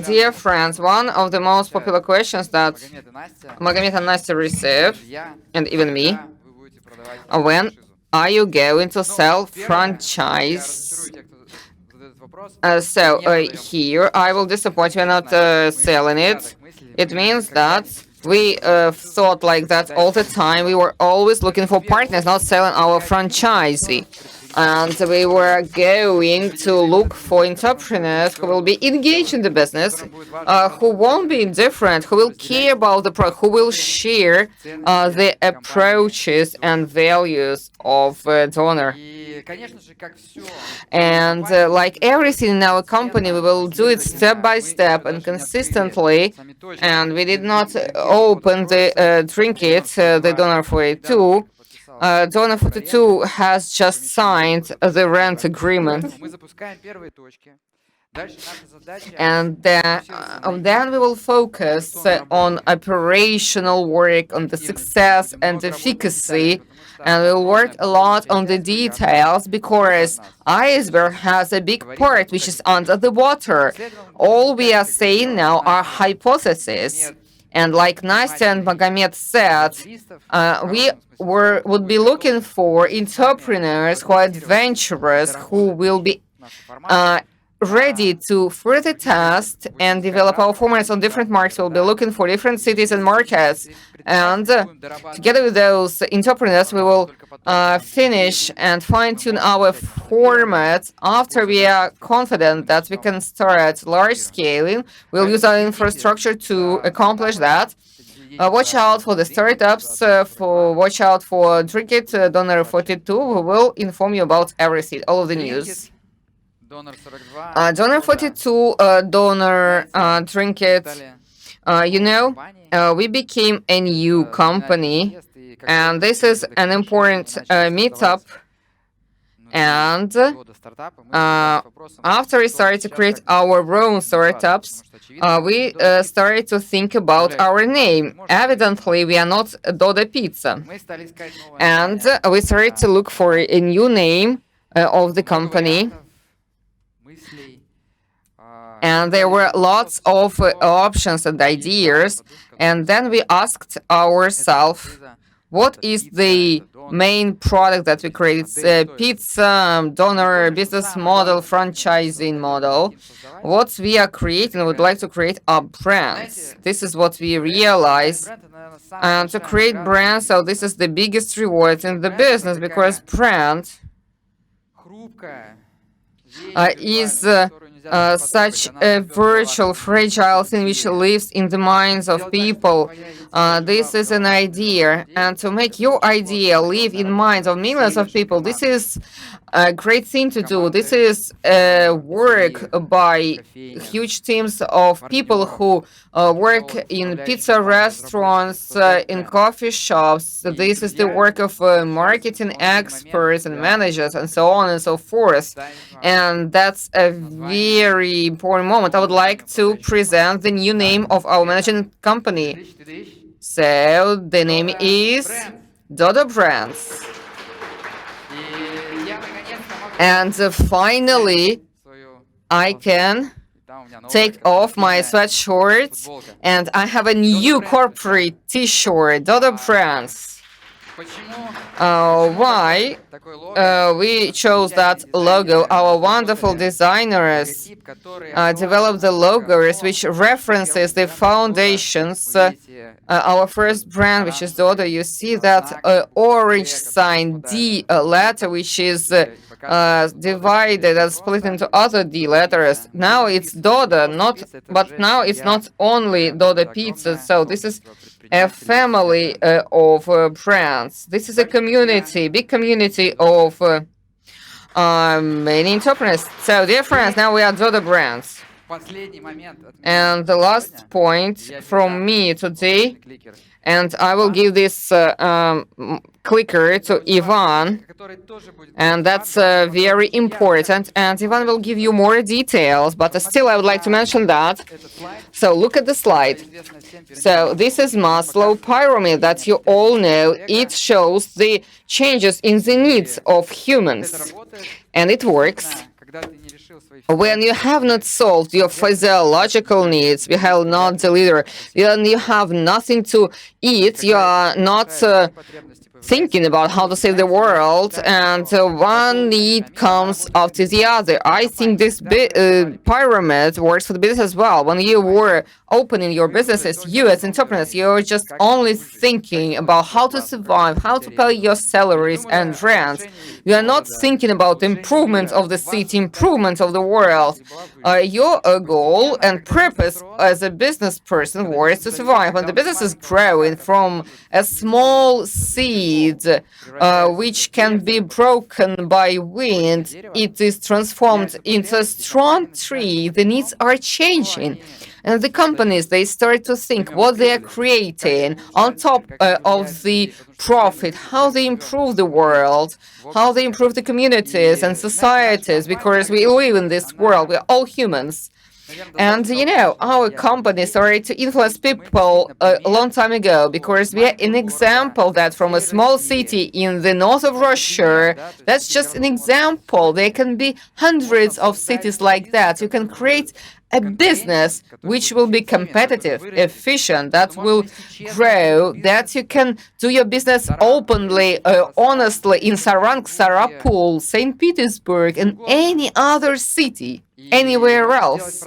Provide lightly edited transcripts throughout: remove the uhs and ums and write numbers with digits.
Dear friends, one of the most popular questions that Magomed and Nastya receive, and even me, when are you going to sell franchise? Here I will disappoint you, not selling it. It means that we thought like that all the time. We were always looking for partners, not selling our franchisee. And we were going to look for entrepreneurs who will be engaged in the business, who won't be indifferent, who will care about the product, who will share the approaches and values of donor. And like everything in our company, we will do it step by step and consistently. And we did not open the drink it, the donor 42. Donor 42 has just signed the rent agreement. And then we will focus on operational work, on the success and efficacy, and we'll work a lot on the details because iceberg has a big part which is under the water. All we are saying now are hypotheses. And like Nastya and Magomed said, we would be looking for entrepreneurs who are adventurous, who will be ready to further test and develop our formats on different markets. We'll be looking for different cities and markets. And together with those entrepreneurs, we will finish and fine-tune our format. After we are confident that we can start large scaling, we'll use our infrastructure to accomplish that. Watch out for the startups, watch out for Drink It, Donor 42. We will inform you about everything, all of the news. Donor 42, Donor Drink It. We became a new company, and this is an important meetup. And after we started to create our own startups, we started to think about our name. Evidently, we are not Dodo Pizza. And we started to look for a new name of the company. And there were lots of options and ideas. And then we asked ourselves, what is the main product that we create? It's pizza, donor, business model, franchising model. What we are creating, we would like to create a brand. This is what we realize. And to create brands, so this is the biggest reward in the business, because brand is such a virtual, fragile thing which lives in the minds of people. This is an idea, and to make your idea live in minds of millions of people, this is a great thing to do. This is work by huge teams of people who work in pizza restaurants, in coffee shops. This is the work of marketing experts and managers and so on and so forth. And that's a very important moment. I would like to present the new name of our managing company. So the name is Dodo Brands. And finally, I can take off my sweatshirt, and I have a new corporate t-shirt, Dodo Brands. Why we chose that logo? Our wonderful designers developed the logos which references the foundations. Our first brand, which is Dodo, you see that orange sign D letter, which is divided and split into other D letters. Now it's Dodo, but now it's not only Dodo Pizza. So this is a family of brands. This is a community, big community of many entrepreneurs. So, dear friends, now we are Dodo Brands. And the last point from me today, and I will give this clicker to Ivan, and that's very important, and Ivan will give you more details, but still I would like to mention that. So look at the slide. So this is Maslow Pyramid that you all know. It shows the changes in the needs of humans, and it works When you have not solved your physiological needs, you have not delivered, when you have nothing to eat, you are not thinking about how to save the world, and one need comes after the other. I think this pyramid works for the business as well. When you were opening your businesses, you as entrepreneurs, you're just only thinking about how to survive, how to pay your salaries and rents. You are not thinking about improvement of the city, improvement of the world. Your goal and purpose as a business person was to survive. When the business is growing from a small seed, which can be broken by wind, it is transformed into a strong tree. The needs are changing. And the companies, they start to think what they are creating on top of the profit, how they improve the world, how they improve the communities and societies, because we live in this world, we're all humans. And our company started to influence people a long time ago, because we are an example that from a small city in the north of Russia, that's just an example. There can be hundreds of cities like that. You can create a business which will be competitive, efficient, that will grow, that you can do your business openly, honestly in Saransk, Sarapul, St. Petersburg, and any other city, anywhere else.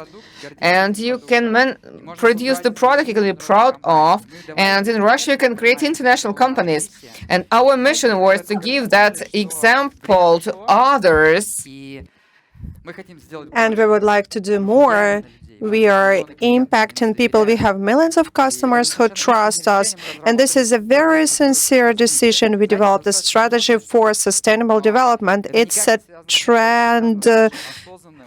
And you can produce the product you can be proud of. And in Russia, you can create international companies. And our mission was to give that example to others. And we would like to do more. We are impacting people. We have millions of customers who trust us. And this is a very sincere decision. We developed a strategy for sustainable development. It's a trend,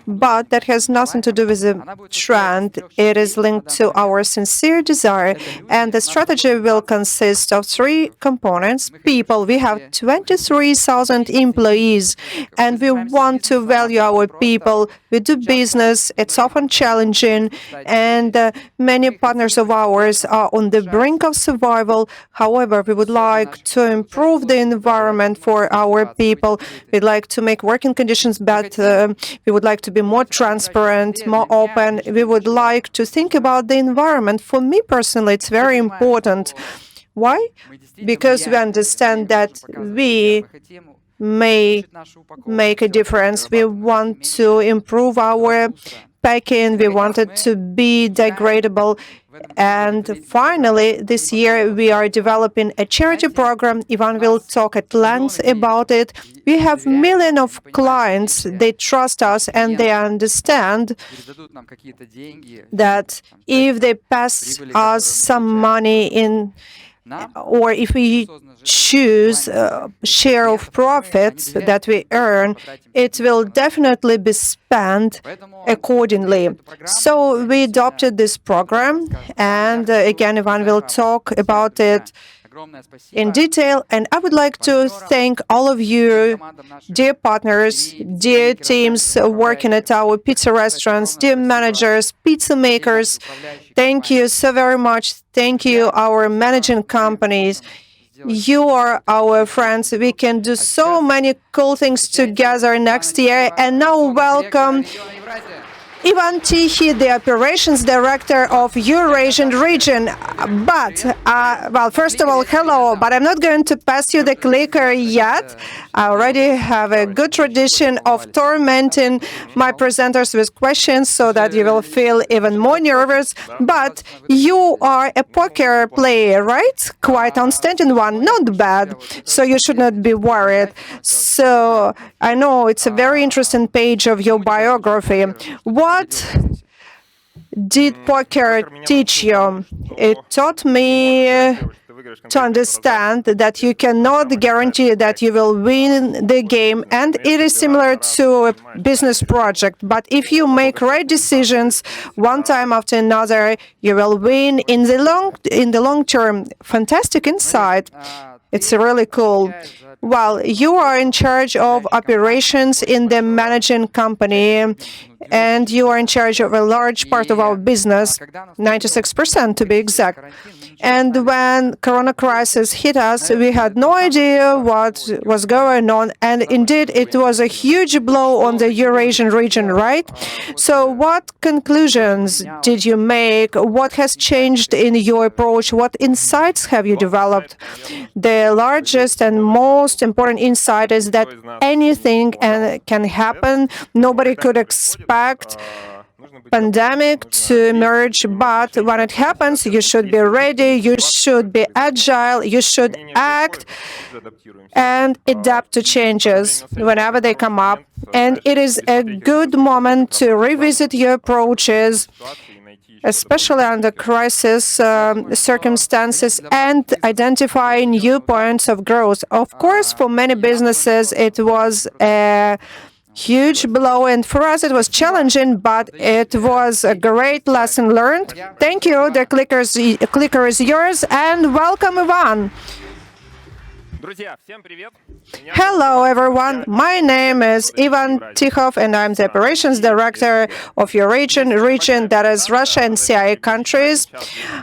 but that has nothing to do with the trend. It is linked to our sincere desire. And the strategy will consist of three components. People, we have 23,000 employees, and we want to value our people. We do business, it's often challenging, and many partners of ours are on the brink of survival. However, we would like to improve the environment for our people. We'd like to make working conditions better. We would like to be more transparent, more open. We would like to think about the environment. For me personally, it's very important. Why? Because we understand that we may make a difference. We want to improve our packing. We want it to be degradable. And finally, this year, we are developing a charity program. Ivan will talk at length about it. We have millions of clients. They trust us, and they understand that if they pass us some money in, or if we choose a share of profits that we earn, it will definitely be spent accordingly. So we adopted this program, and again, Ivan will talk about it in detail. And I would like to thank all of you, dear partners, dear teams working at our pizza restaurants, dear managers, pizza makers. Thank you so very much. Thank you, our managing companies. You are our friends. We can do so many cool things together next year. And now welcome Ivan Tikhov, the Operations Director of Eurasian region. But, well, first of all, hello, but I'm not going to pass you the clicker yet. I already have a good tradition of tormenting my presenters with questions so that you will feel even more nervous. But you are a poker player, right? Quite outstanding one, not bad. So you should not be worried. So I know it's a very interesting page of your biography. What did poker teach you? It taught me to understand that you cannot guarantee that you will win the game, and it is similar to a business project. But if you make right decisions one time after another, you will win in the long term. Fantastic insight. It's really cool. Well, you are in charge of operations in the managing company. and you are in charge of a large part of our business, 96% to be exact. And when Corona crisis hit us, we had no idea what was going on, and indeed it was a huge blow on the Eurasian region, right? So what conclusions did you make? What has changed in your approach? What insights have you developed? The largest and most important insight is that anything can happen. Nobody could expect pandemic to emerge, but when it happens, you should be ready, you should be agile, you should act and adapt to changes whenever they come up. And it is a good moment to revisit your approaches, especially under crisis circumstances, and identify new points of growth. Of course, for many businesses, it was a huge blow, and for us it was challenging, but it was a great lesson learned. Thank you. The clicker is yours, and welcome, Ivan. Hello, everyone. My name is Ivan Tikhov, and I'm the operations director of Eurasia region, that is Russia and CIS countries.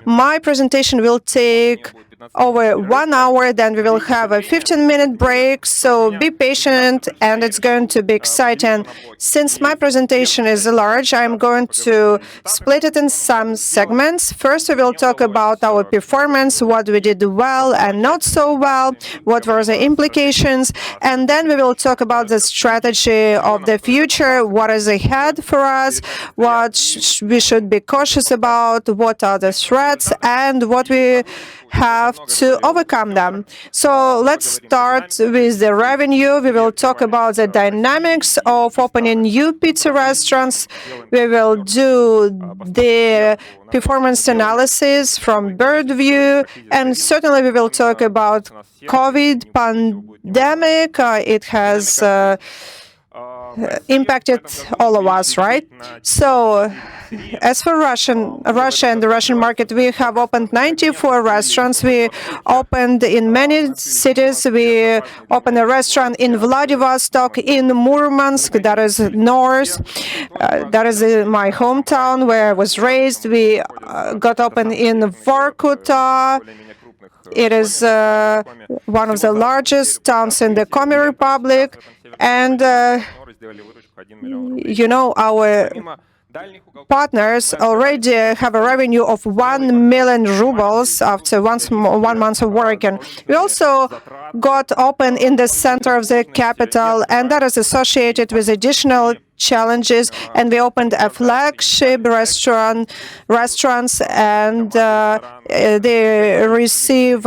My presentation will take over 1 hour, then we will have a 15-minute break, so be patient and it's going to be exciting. Since my presentation is large, I'm going to split it in some segments. First, we will talk about our performance, what we did well and not so well, what were the implications, and then we will talk about the strategy of the future, what is ahead for us, what we should be cautious about, what are the threats, and what we have to overcome them. So let's start with the revenue. We will talk about the dynamics of opening new pizza restaurants. We will do the performance analysis from bird view, and certainly we will talk about COVID pandemic. It has impacted all of us, right? So, as for Russia and the Russian market, we have opened 94 restaurants. We opened in many cities. We opened a restaurant in Vladivostok, in Murmansk, that is north. That is my hometown where I was raised. We got open in Vorkuta. It is one of the largest towns in the Komi Republic. And our partners already have a revenue of 1 million rubles after 1 month of working. We also got open in the center of the capital, and that is associated with additional challenges, and we opened a flagship restaurants, and they receive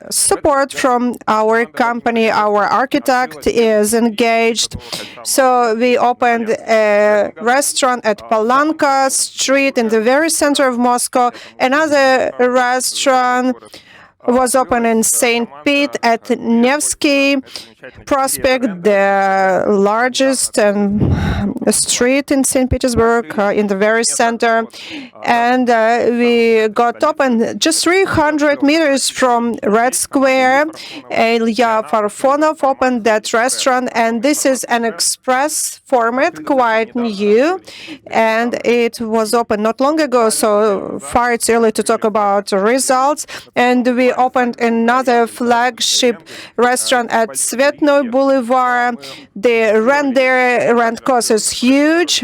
support from our company. Our architect is engaged. So we opened a restaurant at Palanka Street in the very center of Moscow. Another restaurant was open in St. Pete at Nevsky Prospect, the largest street in St. Petersburg, in the very center. And we got open just 300 meters from Red Square. Ilya Farfonov opened that restaurant, and this is an express format, quite new, and it was opened not long ago, so far it's early to talk about results. And we opened another flagship restaurant at Svetnoy Boulevard. The rent cost is huge.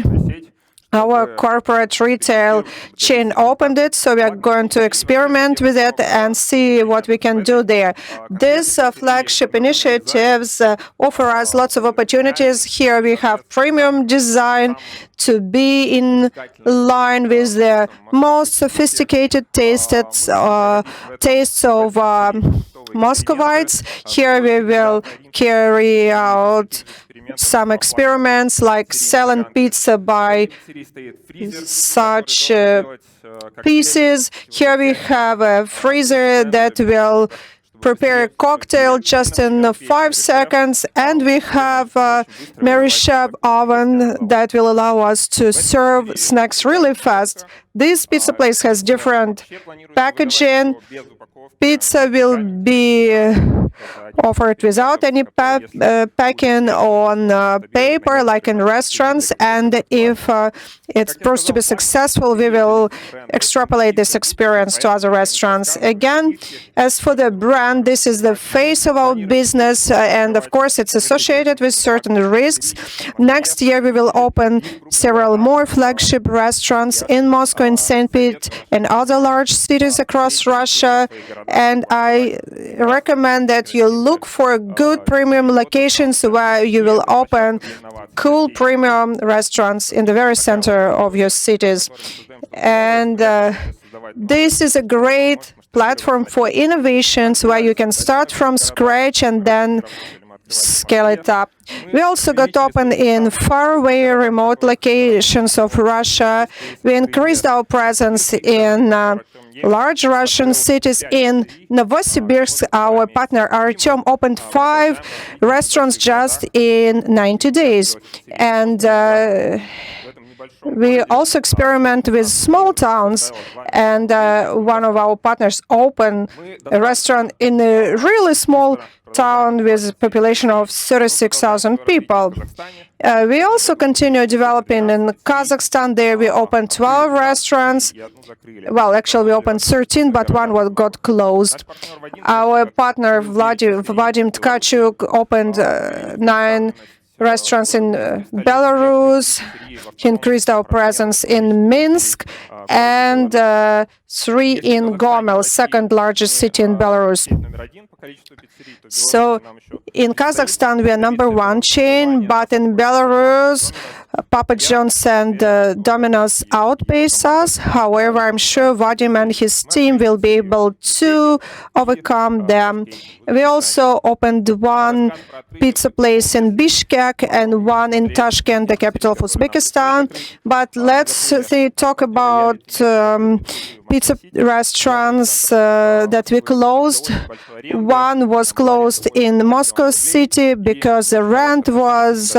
Our corporate retail chain opened it, so we are going to experiment with it and see what we can do there. These flagship initiatives offer us lots of opportunities. Here we have premium design to be in line with the most sophisticated tastes of Muscovites. Here we will carry out some experiments like selling pizza by such pieces. Here we have a freezer that will prepare a cocktail just in 5 seconds, and we have a Merishab oven that will allow us to serve snacks really fast. This pizza place has different packaging. Pizza will be offered without any packing on paper, like in restaurants. And if it proves to be successful, we will extrapolate this experience to other restaurants. Again, as for the brand, this is the face of our business, and of course, it's associated with certain risks. Next year, we will open several more flagship restaurants in Moscow, in St. Pete, and other large cities across Russia. And I recommend that you look for good premium locations where you will open cool premium restaurants in the very center of your cities. And this is a great platform for innovations where you can start from scratch and then scale it up. We also got open in faraway remote locations of Russia. We increased our presence in large Russian cities. In Novosibirsk, our partner Artyom opened 5 restaurants just in 90 days. And we also experiment with small towns, and one of our partners opened a restaurant in a really small town with a population of 36,000 people. We also continue developing in Kazakhstan. There we opened 12 restaurants. Well, actually, we opened 13, but one got closed. Our partner Vadim Tkachuk opened 9 restaurants in Belarus. He increased our presence in Minsk, and 3 in Gomel, second largest city in Belarus. So in Kazakhstan, we are #1 chain, but in Belarus, Papa John's and Domino's outpace us. However, I'm sure Vadim and his team will be able to overcome them. We also opened 1 pizza place in Bishkek and 1 in Tashkent, the capital of Uzbekistan. But let's talk about pizza restaurants that we closed. One was closed in Moscow city because the rent was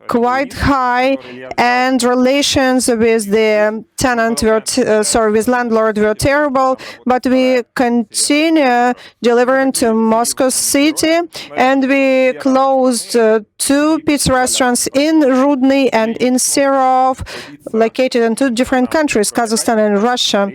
quite high, and relations with the tenant with landlord were terrible. But we continue delivering to Moscow city, and we closed 2 pizza restaurants in Rudny and in Serov, located in 2 different countries, Kazakhstan and Russia.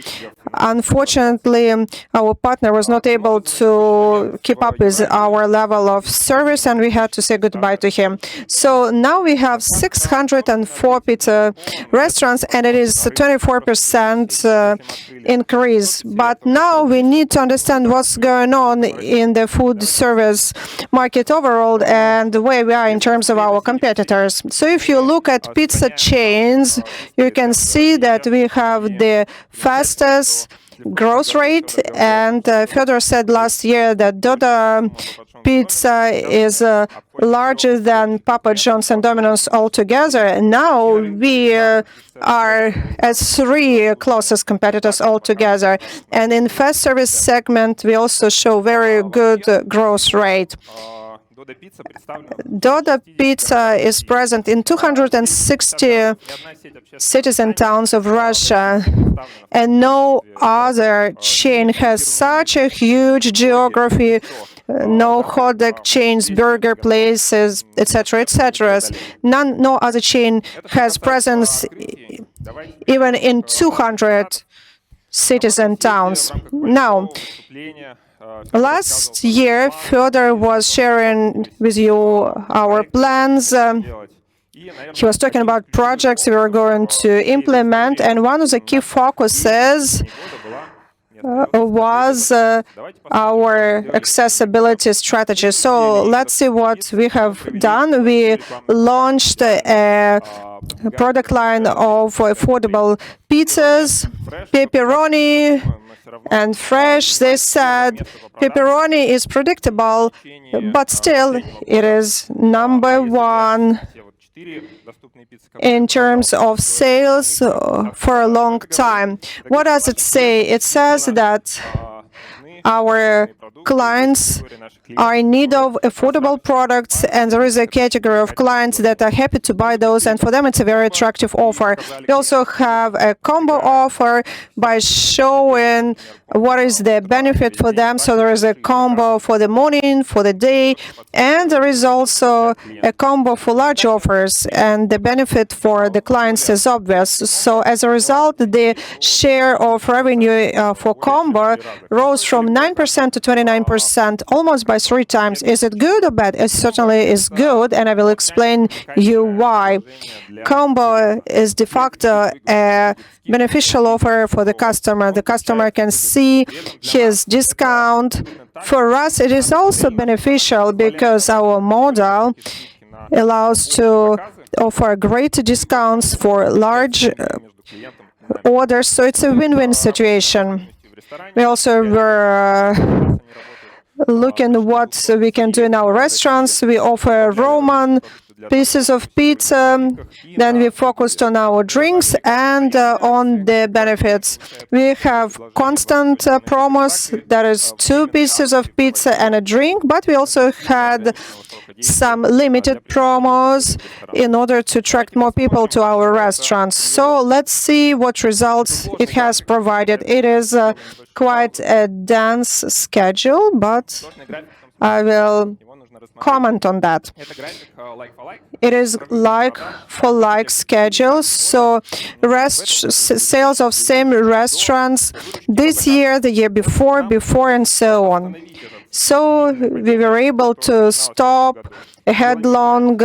Unfortunately, our partner was not able to keep up with our level of service, and we had to say goodbye to him. So now we have 604 pizza restaurants, and it is a 24% increase. But now we need to understand what's going on in the food service market overall and where we are in terms of our competitors. So if you look at pizza chains, you can see that we have the fastest growth rate, and Fyodor said last year that Doda Pizza is larger than Papa John's and Domino's altogether. And now we are as 3 closest competitors altogether. And in fast service segment, we also show very good growth rate. Doda Pizza is present in 260 cities and towns of Russia, and no other chain has such a huge geography. No hot dog chains, burger places, etc., etc. No other chain has presence even in 200 cities and towns. Now, last year, Fyodor was sharing with you our plans. He was talking about projects we were going to implement, and one of the key focuses was our accessibility strategy. So let's see what we have done. We launched a product line of affordable pizzas, pepperoni and fresh. They said pepperoni is predictable, but still it is #1 in terms of sales for a long time. What does it say? It says that Our clients are in need of affordable products, and there is a category of clients that are happy to buy those, and for them it's a very attractive offer. We also have a combo offer by showing what is the benefit for them. So there is a combo for the morning, for the day, and there is also a combo for large offers, and the benefit for the clients is obvious. So as a result, the share of revenue for combo rose from 9% to 29%, almost by 3 times. Is it good or bad? It certainly is good, and I will explain you why. Combo is de facto a beneficial offer for the customer. The customer can see his discount. For us, it is also beneficial because our model allows to offer great discounts for large orders, so it's a win-win situation. We also were looking what we can do in our restaurants. We offer Roman pieces of pizza, then we focused on our drinks and on the benefits. We have constant promos, that is 2 pieces of pizza and a drink, but we also had some limited promos in order to attract more people to our restaurants. So let's see what results it has provided. It is quite a dense schedule, but I will comment on that. It is like-for-like schedule, so sales of same restaurants this year, the year before, and so on. So we were able to stop a headlong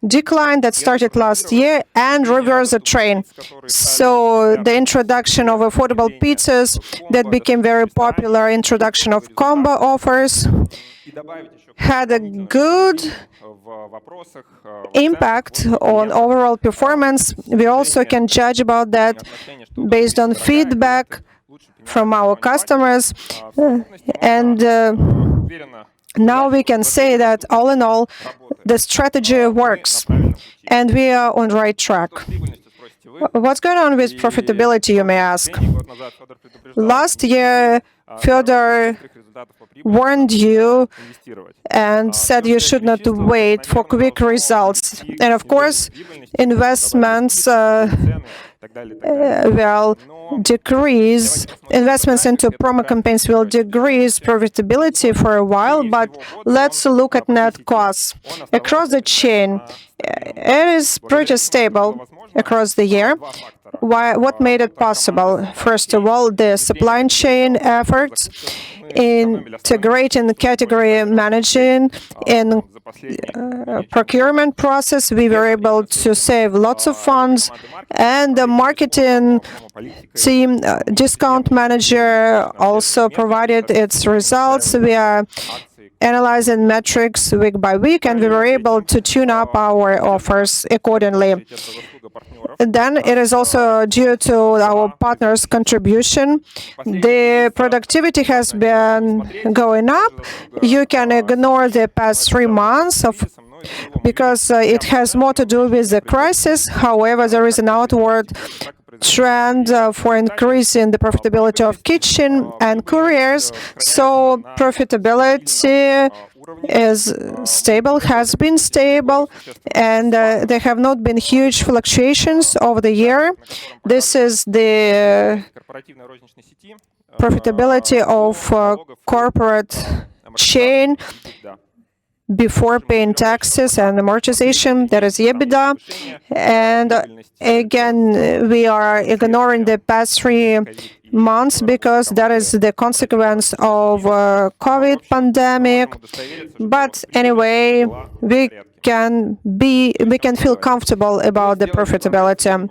decline that started last year and reverse the trend. So the introduction of affordable pizzas that became very popular, introduction of combo offers, had a good impact on overall performance. We also can judge about that based on feedback from our customers, and now we can say that all in all the strategy works and we are on the right track. What's going on with profitability, you may ask? Last year, Fyodor warned you and said you should not wait for quick results. And of course, investments will decrease, investments into promo campaigns will decrease profitability for a while, but let's look at net costs. Across the chain, it is pretty stable across the year. What made it possible? First of all, the supply chain efforts, integrating category managing in procurement process. We were able to save lots of funds, and the marketing team, discount manager, also provided its results. We are analyzing metrics week by week, and we were able to tune up our offers accordingly. Then it is also due to our partners' contribution. The productivity has been going up. You can ignore the past 3 months because it has more to do with the crisis. However, there is an outward trend for increasing the profitability of kitchen and couriers. So profitability is stable, has been stable, and there have not been huge fluctuations over the year. This is the profitability of corporate chain before paying taxes and amortization, that is EBITDA. And again, we are ignoring the past 3 months because that is the consequence of COVID pandemic. But anyway, we can feel comfortable about the profitability.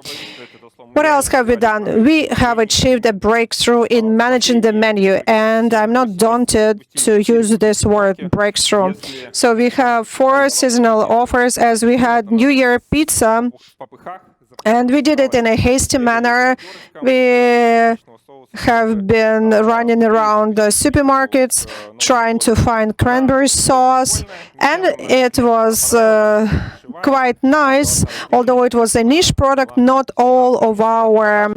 What else have we done? We have achieved a breakthrough in managing the menu, and I'm not daunted to use this word, breakthrough. So we have 4 seasonal offers, as we had New Year pizza, and we did it in a hasty manner. We have been running around the supermarkets trying to find cranberry sauce, and it was quite nice. Although it was a niche product, not all of our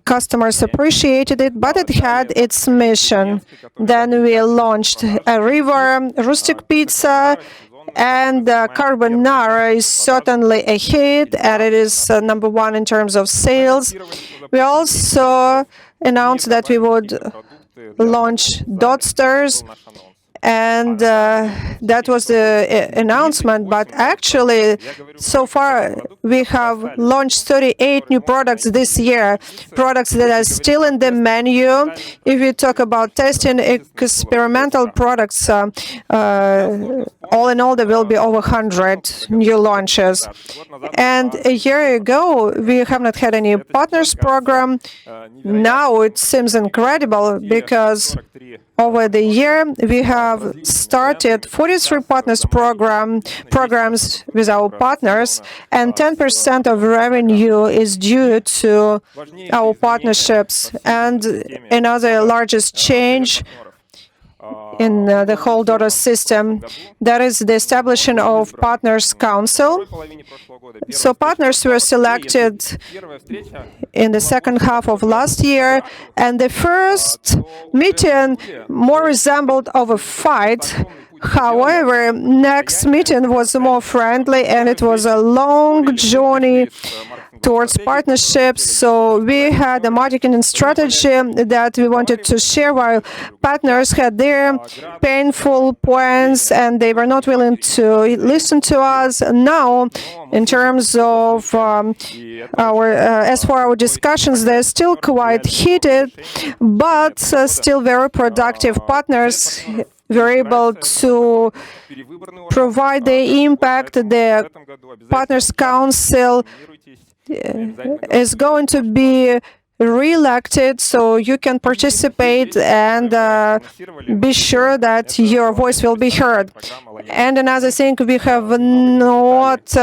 Customers appreciated it, but it had its mission. Then we launched a river, rustic pizza, and carbonara is certainly a hit, and it is number one in terms of sales. We also announced that we would launch Dotsters, and that was the announcement. But actually, so far we have launched 38 new products this year, products that are still in the menu. If you talk about testing experimental products, all in all, there will be over 100 new launches. And a year ago, we have not had any partners program. Now it seems incredible because over the year, we have started 43 partners programs with our partners, and 10% of revenue is due to our partnerships. And another largest change in the whole DOTA system, that is the establishment of Partners Council. So partners were selected in the second half of last year, and the first meeting more resembled of a fight. However, next meeting was more friendly, and it was a long journey towards partnerships. So we had a marketing strategy that we wanted to share, while partners had their painful points and they were not willing to listen to us. Now, in terms of as for our discussions, they're still quite heated, but still very productive. Partners were able to provide the impact. The Partners Council is going to be re-elected, so you can participate and be sure that your voice will be heard. And another thing we have not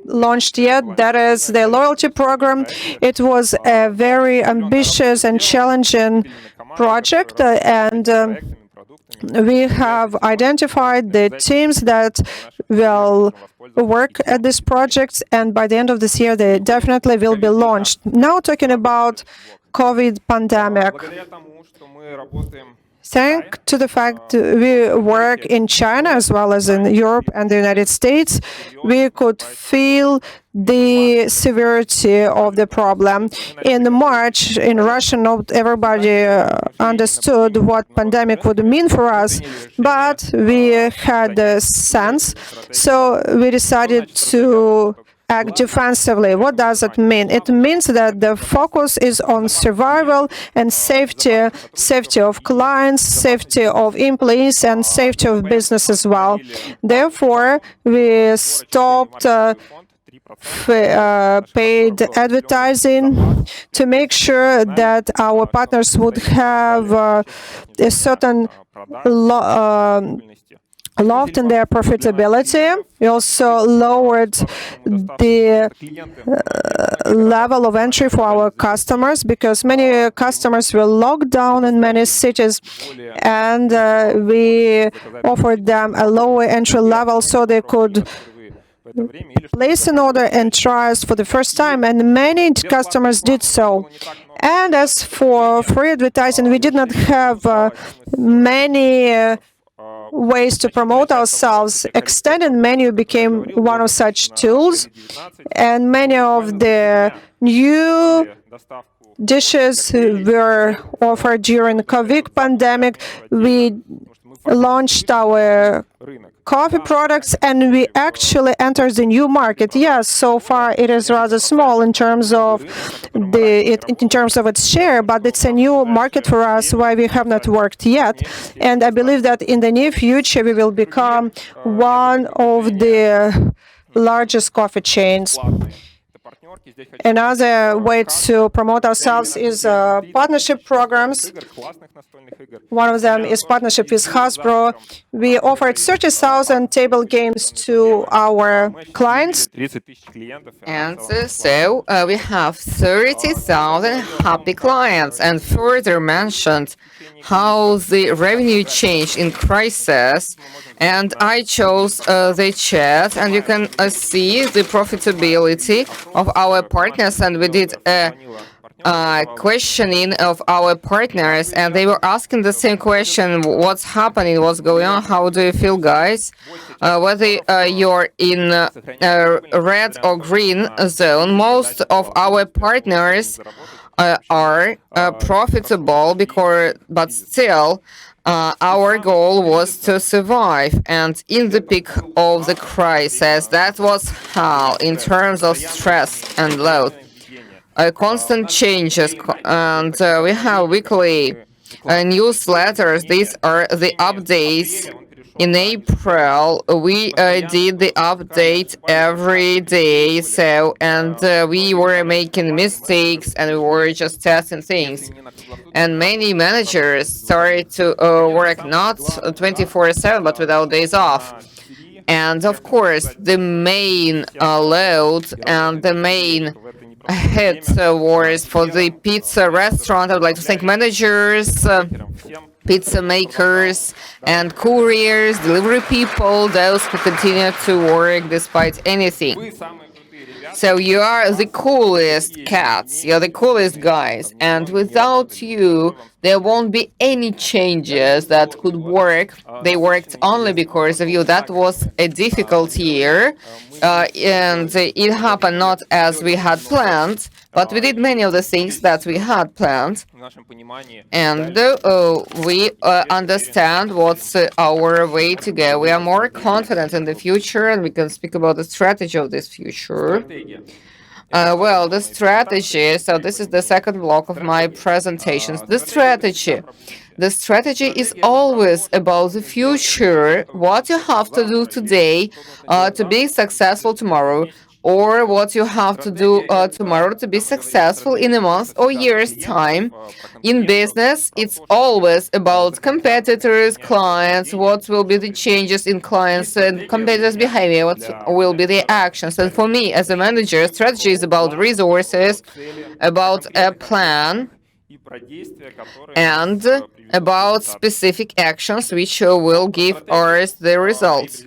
launched yet, that is the loyalty program. It was a very ambitious and challenging project, and we have identified the teams that will work at these projects, and by the end of this year, they definitely will be launched. Now, talking about COVID pandemic. Thanks to the fact we work in China as well as in Europe and the United States, we could feel the severity of the problem. In March, in Russia, not everybody understood what pandemic would mean for us, but we had a sense, so we decided to act defensively. What does it mean? It means that the focus is on survival and safety, safety of clients, safety of employees, and safety of business as well. Therefore, we stopped paid advertising to make sure that our partners would have a certain loft in their profitability. We also lowered the level of entry for our customers because many customers were locked down in many cities, and we offered them a lower entry level so they could place an order and try us for the first time, and many customers did so. And as for free advertising, we did not have many ways to promote ourselves. Extended menu became one of such tools, and many of the new dishes were offered during the COVID pandemic. We launched our coffee products, and we actually entered the new market. Yes, so far it is rather small in terms of its share, but it's a new market for us why we have not worked yet. And I believe that in the near future we will become one of the largest coffee chains. Another way to promote ourselves is partnership programs. One of them is partnership with Hasbro. We offered 30,000 table games to our clients. And so we have 30,000 happy clients, and further mentioned how the revenue changed in crisis. And I chose the chat, and you can see the profitability of our partners, and we did a questioning of our partners, and they were asking the same question: what's happening, what's going on, how do you feel, guys? Whether you're in red or green zone, most of our partners are profitable, because but still our goal was to survive. And in the peak of the crisis, that was hell in terms of stress and load. Constant changes, and we have weekly newsletters. These are the updates. In April, we did the update every day, so, and we were making mistakes, and we were just testing things. And many managers started to work not 24/7, but without days off. And of course, the main load and the main hit was for the pizza restaurant. I would like to thank managers, pizza makers, and couriers, delivery people, those who continue to work despite anything. So you are the coolest cats, you're the coolest guys, and without you, there won't be any changes that could work. They worked only because of you. That was a difficult year, and it happened not as we had planned, but we did many of the things that we had planned, and we understand what's our way to go. We are more confident in the future, and we can speak about the strategy of this future. Well, the strategy, so this is the second block of my presentations. The strategy. The strategy is always about the future, what you have to do today to be successful tomorrow, or what you have to do tomorrow to be successful in a month or year's time. In business, it's always about competitors, clients, what will be the changes in clients and competitors' behavior, what will be the actions. And for me, as a manager, strategy is about resources, about a plan, and about specific actions which will give us the results.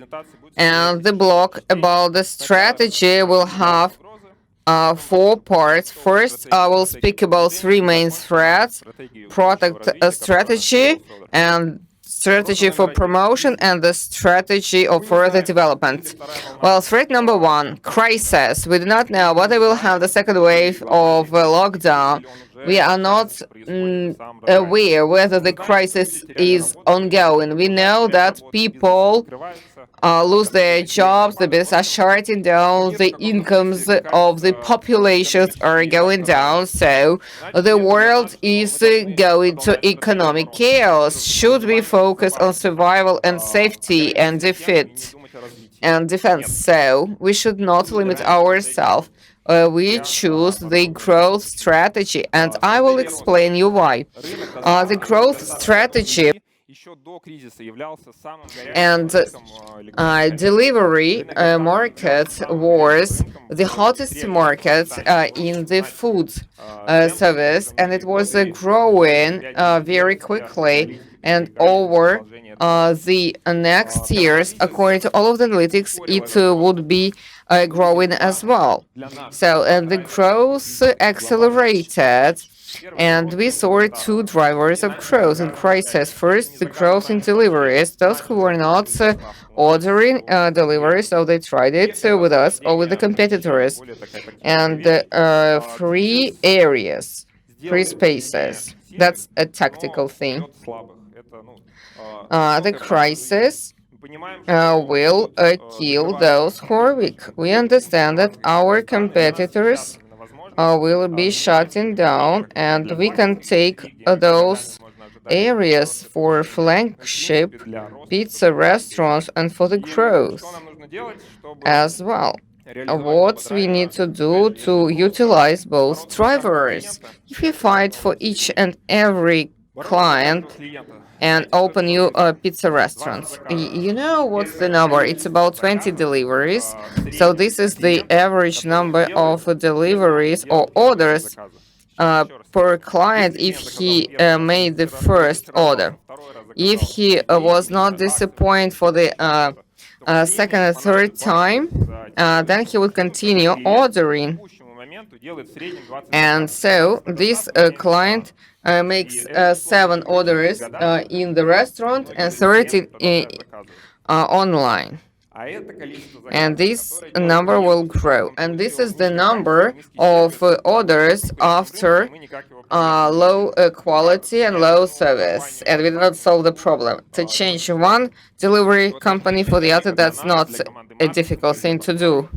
And the block about the strategy will have 4 parts. First, I will speak about 3 main threats: product strategy, and strategy for promotion, and the strategy of further development. Well, threat number 1, crisis. We do not know whether we'll have the second wave of lockdown. We are not aware whether the crisis is ongoing. We know that people lose their jobs, the business are shutting down, the incomes of the populations are going down, so the world is going to economic chaos. Should we focus on survival and safety and defense? So we should not limit ourselves. We choose the growth strategy, and I will explain you why. The growth strategy and delivery market was the hottest market in the food service, and it was growing very quickly. And over the next years, according to all of the analytics, it would be growing as well. So the growth accelerated, and we saw 2 drivers of growth in crisis. First, the growth in deliveries. Those who were not ordering deliveries, so they tried it with us or with the competitors. And 3 areas, 3 spaces. That's a tactical thing. The crisis will kill those who are weak. We understand that our competitors will be shutting down, and we can take those areas for flagship pizza restaurants and for the growth as well. What we need to do to utilize both drivers. If we fight for each and every client and open new pizza restaurants, you know what's the number? It's about 20 deliveries. So this is the average number of deliveries or orders per client if he made the first order. If he was not disappointed for the second or third time, then he would continue ordering. And so this client makes 7 orders in the restaurant and 30 online. And this number will grow. And this is the number of orders after low quality and low service. And we did not solve the problem. To change one delivery company for the other, that's not a difficult thing to do.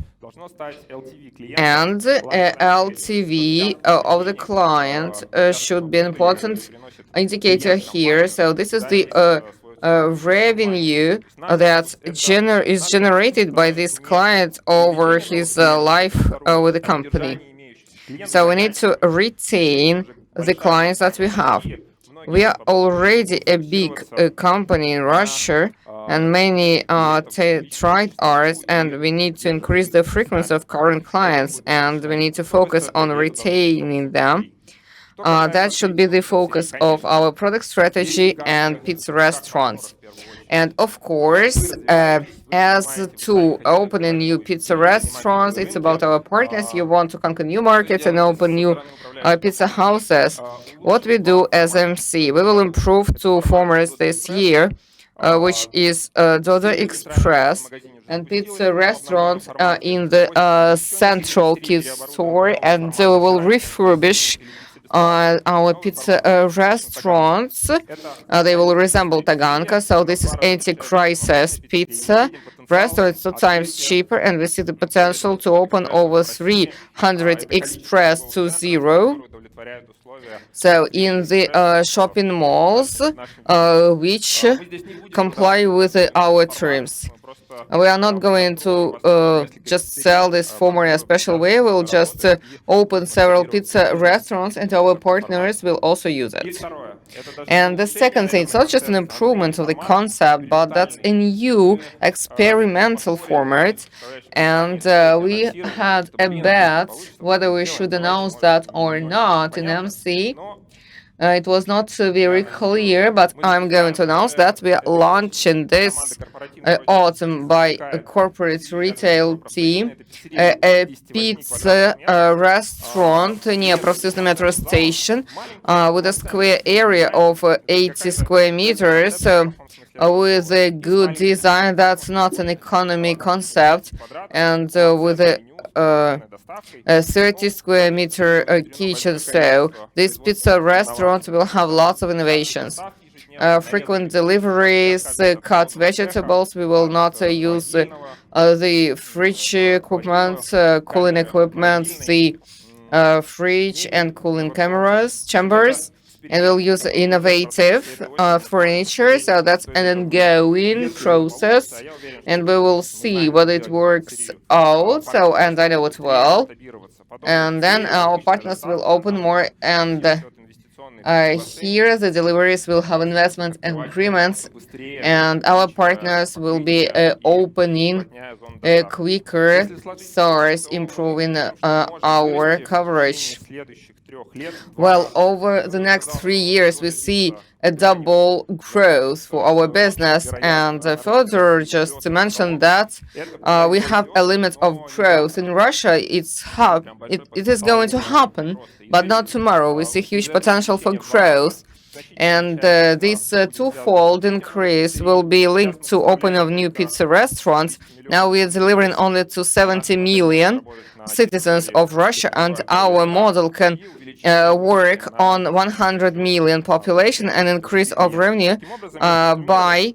And LTV of the client should be an important indicator here. So this is the revenue that is generated by this client over his life with the company. So we need to retain the clients that we have. We are already a big company in Russia, and many tried ours, and we need to increase the frequency of current clients, and we need to focus on retaining them. That should be the focus of our product strategy and pizza restaurants. And of course, as to open a new pizza restaurants, it's about our partners. You want to conquer new markets and open new pizza houses. What we do as MC, we will improve 2 formats this year, which is Dodo Express and pizza restaurant in the central kids store, and we will refurbish our pizza restaurants. They will resemble Taganka, so this is anti-crisis pizza restaurant. It's 2 times cheaper, and we see the potential to open over 300 Express 2.0. So in the shopping malls, which comply with our terms. We are not going to just sell this format in a special way. We'll just open several pizza restaurants, and our partners will also use it. And the second thing, it's not just an improvement of the concept, but that's a new experimental format. And we had a bet whether we should announce that or not in MC. It was not very clear, but I'm going to announce that we are launching this autumn by a corporate retail team, a pizza restaurant near Prostyuzny metro station with a square area of 80 square meters. With a good design, that's not an economy concept, and with a 30 square meter kitchen. So this pizza restaurant will have lots of innovations. Frequent deliveries, cut vegetables. We will not use the fridge equipment, cooling equipment, the fridge and cooling chambers. And we'll use innovative furniture, so that's an ongoing process, and we will see whether it works out. So, and I know it will. And then our partners will open more, and here the deliveries will have investment agreements, and our partners will be opening quicker stores, improving our coverage. Well, over the next 3 years, we see a double growth for our business. And further, just to mention that we have a limit of growth. In Russia, it is going to happen, but not tomorrow. We see huge potential for growth. And this twofold increase will be linked to opening of new pizza restaurants. Now we are delivering only to 70 million citizens of Russia, and our model can work on 100 million population and increase of revenue by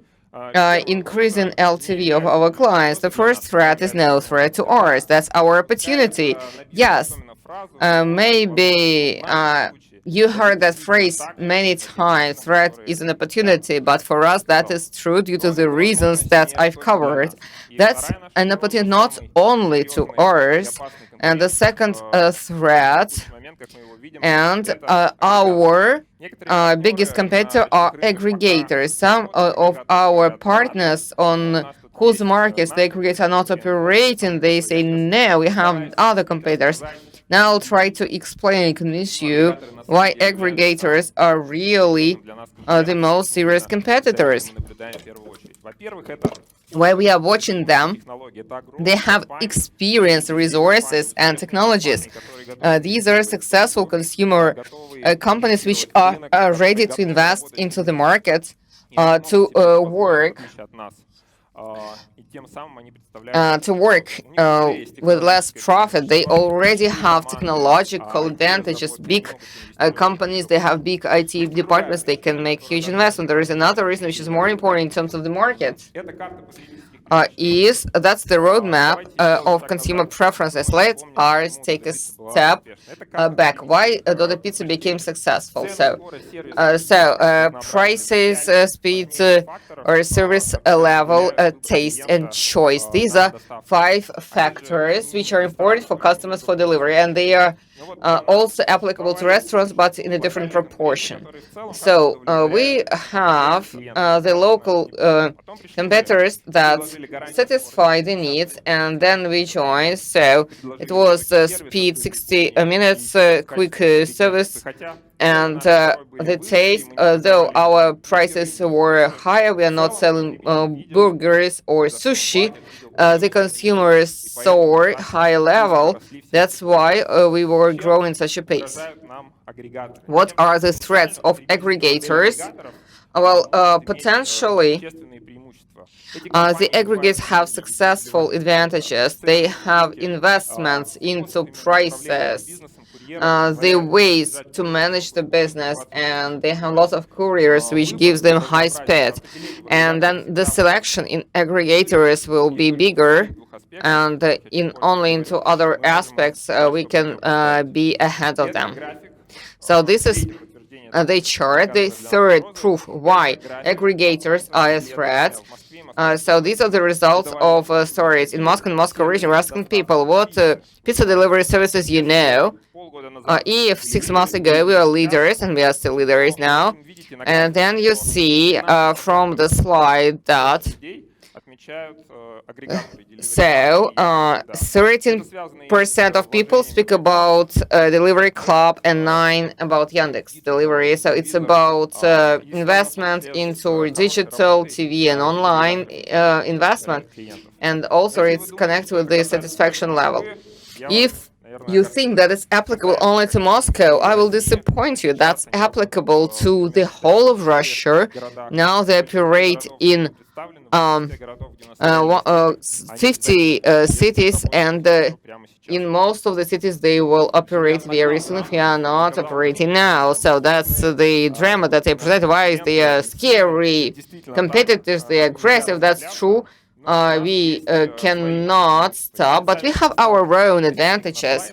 increasing LTV of our clients. The first threat is no threat to ours. That's our opportunity. Yes, maybe you heard that phrase many times, threat is an opportunity, but for us that is true due to the reasons that I've covered. That's an opportunity not only to ours, and the second threat, and our biggest competitor are aggregators. Some of our partners on whose markets the aggregators are not operating, they say, no, we have other competitors. Now I'll try to explain and convince you why aggregators are really the most serious competitors. while we are watching them, they have experience, resources, and technologies. These are successful consumer companies which are ready to invest into the market to work with less profit. They already have technological advantages. Big companies, they have big IT departments, they can make huge investment. There is another reason which is more important in terms of the market. That's the roadmap of consumer preferences. Let us take a step back. Why Dodo Pizza became successful? Prices, speed, or service level, taste, and choice. These are 5 factors which are important for customers for delivery, and they are also applicable to restaurants, but in a different proportion. We have the local competitors that satisfy the needs, and then we joined. So it was speed, 60 minutes, quick service, and the taste. Though our prices were higher, we are not selling burgers or sushi. The consumers saw high level. That's why we were growing such a pace. What are the threats of aggregators? Well, potentially, the aggregates have successful advantages. They have investments into prices, the ways to manage the business, and they have lots of couriers, which gives them high speed. And then the selection in aggregators will be bigger, and only into other aspects we can be ahead of them. So this is the chart, the third proof why aggregators are a threat. So these are the results of stories in Moscow and Moscow region. We're asking people what pizza delivery services you know. If 6 months ago we were leaders, and we are still leaders now, and then you see from the slide that 13% of people speak about Delivery Club and 9 about Yandex Delivery. So it's about investment into digital, TV, and online investment. And also it's connected with the satisfaction level. If you think that it's applicable only to Moscow, I will disappoint you. That's applicable to the whole of Russia. Now they operate in 50 cities, and in most of the cities they will operate very soon if we are not operating now. So that's the drama that they present. Why they are scary competitors, they are aggressive. That's true. We cannot stop, but we have our own advantages.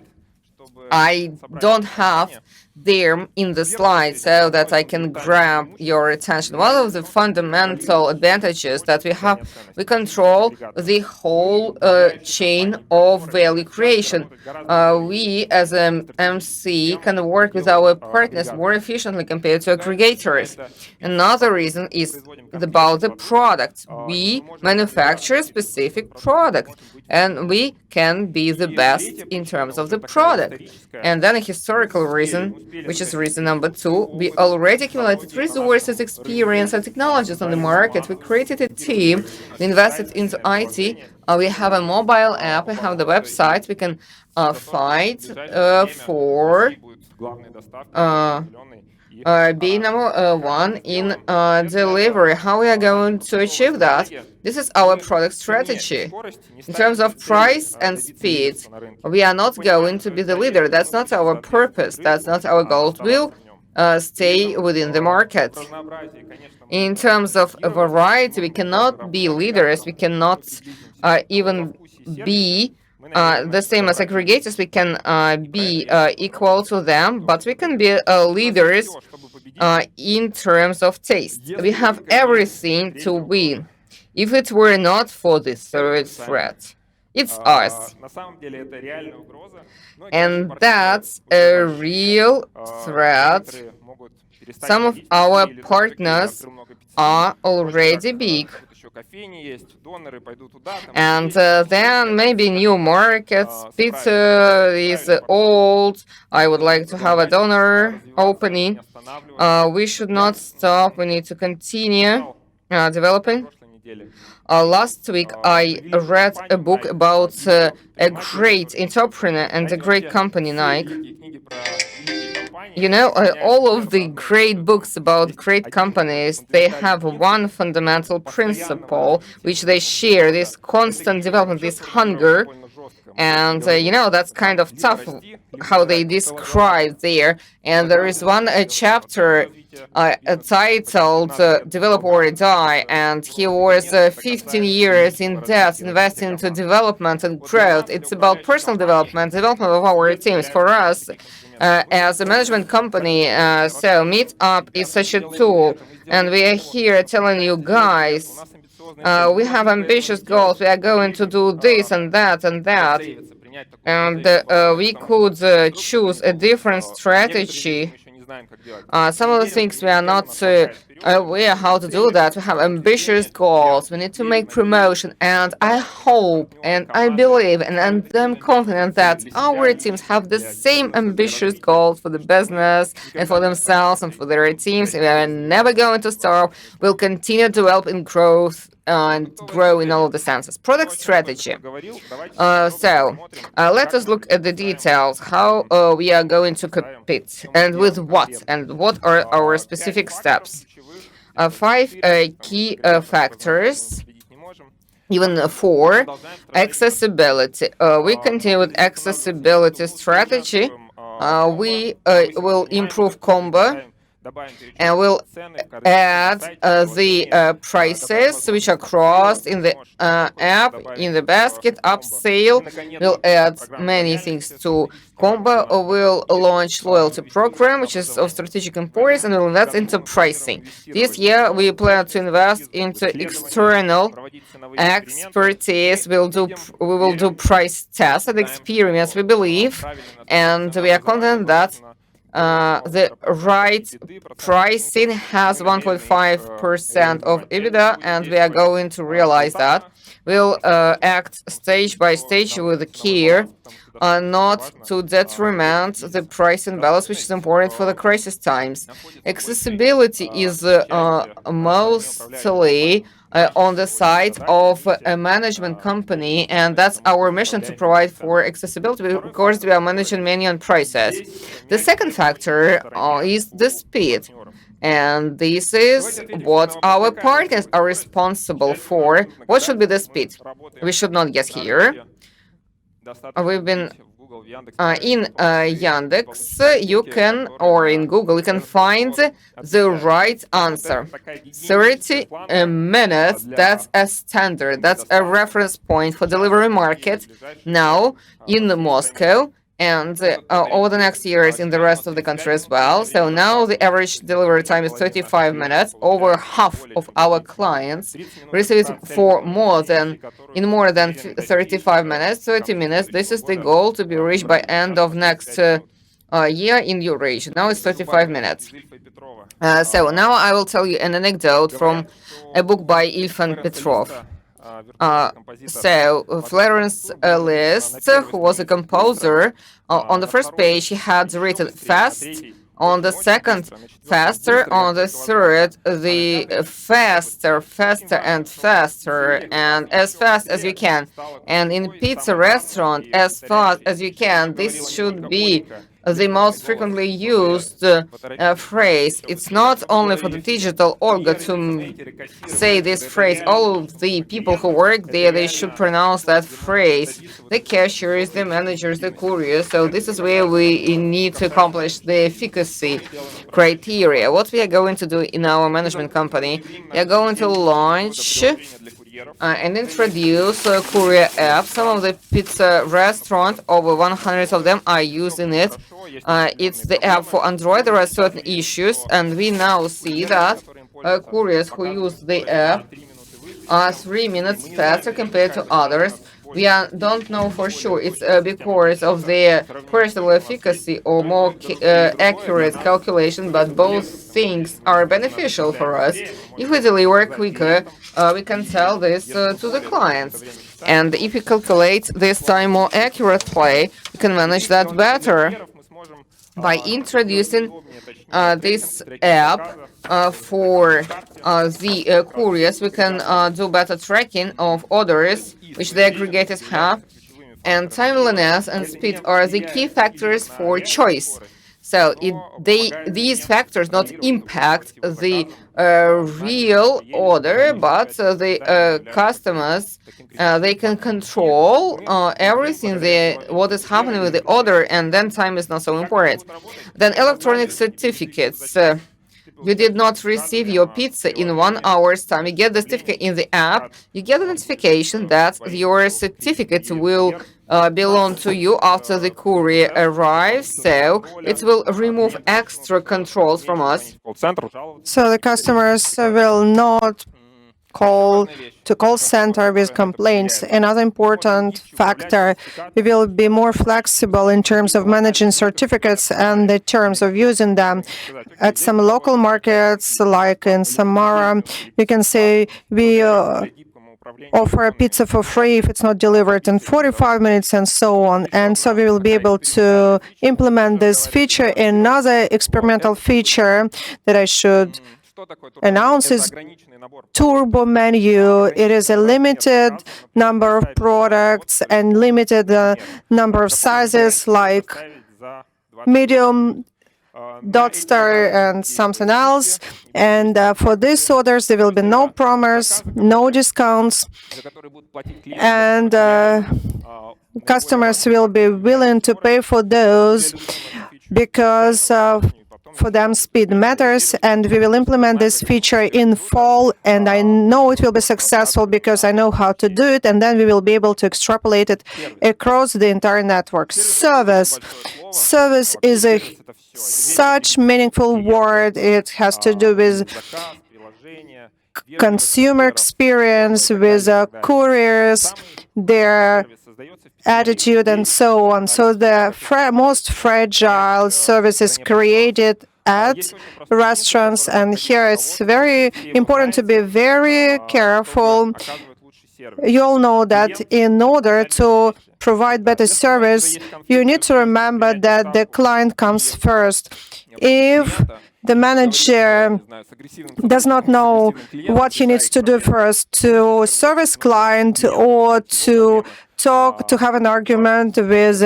I don't have them in the slide so that I can grab your attention. One of the fundamental advantages that we have, we control the whole chain of value creation. We, as an MC, can work with our partners more efficiently compared to aggregators. Another reason is about the product. We manufacture a specific product, and we can be the best in terms of the product. And then a historical reason, which is reason number 2, we already accumulated resources, experience, and technologies on the market. We created a team, we invested into IT, we have a mobile app, we have the website, we can fight for being number 1 in delivery. How we are going to achieve that? This is our product strategy. In terms of price and speed, we are not going to be the leader. That's not our purpose. That's not our goal. We'll stay within the market. In terms of variety, we cannot be leaders. We cannot even be the same as aggregators. We can be equal to them, but we can be leaders in terms of taste. We have everything to win. If it were not for the third threat, it's us. And that's a real threat. Some of our partners are already big. And then maybe new markets. Pizza is old. I would like to have a donor opening. We should not stop. We need to continue developing. Last week, I read a book about a great entrepreneur and a great company, Nike. All of the great books about great companies, they have one fundamental principle which they share, this constant development, this hunger. And, that's kind of tough how they describe there. And there is one chapter titled Develop or Die. And he was 15 years in debt investing into development and growth. It's about personal development of our teams. For us, as a management company, so Meetup is such a tool. And we are here telling you guys, we have ambitious goals. We are going to do this and that and that. And we could choose a different strategy. Some of the things we are not aware how to do that. We have ambitious goals. We need to make promotion. And I hope and I believe and I'm confident that our teams have the same ambitious goals for the business and for themselves and for their teams. We are never going to stop. We'll continue to develop in growth and grow in all of the senses. Product strategy. Let us look at the details, how we are going to compete and with what and what are our specific steps. 5 key factors, even 4. Accessibility. We continue with accessibility strategy. We will improve combo and we'll add the prices which are crossed in the app, in the basket, upsell. We'll add many things to combo. We'll launch loyalty program, which is of strategic importance, and we'll invest into pricing. This year, we plan to invest into external expertise. We will do price tests and experiments, we believe, and we are confident that the right pricing has 1.5% of EBITDA, and we are going to realize that. We'll act stage by stage with care, not to detriment the pricing balance, which is important for the crisis times. Accessibility is mostly on the side of a management company, and that's our mission to provide for accessibility. Of course, we are managing many on prices. The second factor is the speed. And this is what our partners are responsible for. What should be the speed? We should not guess here. We've been in Yandex, you can, or in Google, you can find the right answer. 30 minutes, that's a standard, that's a reference point for delivery market now in Moscow and over the next years in the rest of the country as well. So now the average delivery time is 35 minutes. Over half of our clients receive it for more than 35 minutes, 30 minutes. This is the goal to be reached by end of next year in Eurasia. Now it's 35 minutes. So now I will tell you an anecdote from a book by Ilfan Petrov. Florence Liszt, who was a composer, on the first page he had written fast, on the second faster, on the third the faster and faster, and as fast as you can, and in pizza restaurant as fast as you can. This should be the most frequently used phrase. It's not only for the digital org to say this phrase. All of the people who work there, they should pronounce that phrase. The cashiers, the managers, the couriers. So this is where we need to accomplish the efficacy criteria. What we are going to do in our management company, we are going to launch and introduce a courier app. Some of the pizza restaurants, over 100 of them, are using it. It's the app for Android. There are certain issues, and we now see that couriers who use the app are 3 minutes faster compared to others. We don't know for sure. It's because of their personal efficacy or more accurate calculation, but both things are beneficial for us. If we deliver quicker, we can tell this to the clients. And if we calculate this time more accurately, we can manage that better. By introducing this app for the couriers, we can do better tracking of orders which the aggregators have, and timeliness and speed are the key factors for choice. So these factors not impact the real order, but the customers they can control everything what is happening with the order, and then time is not so important. Then electronic certificates. You did not receive your pizza in 1 hour's time. You get the certificate in the app. You get a notification that your certificate will belong to you after the courier arrives. So it will remove extra controls from us. So the customers will not call to call center with complaints. Another important factor, we will be more flexible in terms of managing certificates and the terms of using them. At some local markets, like in Samara, we can say we offer a pizza for free if it's not delivered in 45 minutes and so on. And so we will be able to implement this feature. Another experimental feature that I should announce is turbo menu. It is a limited number of products and limited number of sizes, like medium, dot star, and something else. And for these orders, there will be no promos, no discounts, and customers will be willing to pay for those because for them speed matters, and we will implement this feature in fall, and I know it will be successful because I know how to do it, and then we will be able to extrapolate it across the entire network. Service is a such meaningful word. It has to do with consumer experience, with couriers, their attitude, and so on. So the most fragile service is created at restaurants, and here it's very important to be very careful. You all know that in order to provide better service, you need to remember that the client comes first. If the manager does not know what he needs to do first, to service client or to have an argument with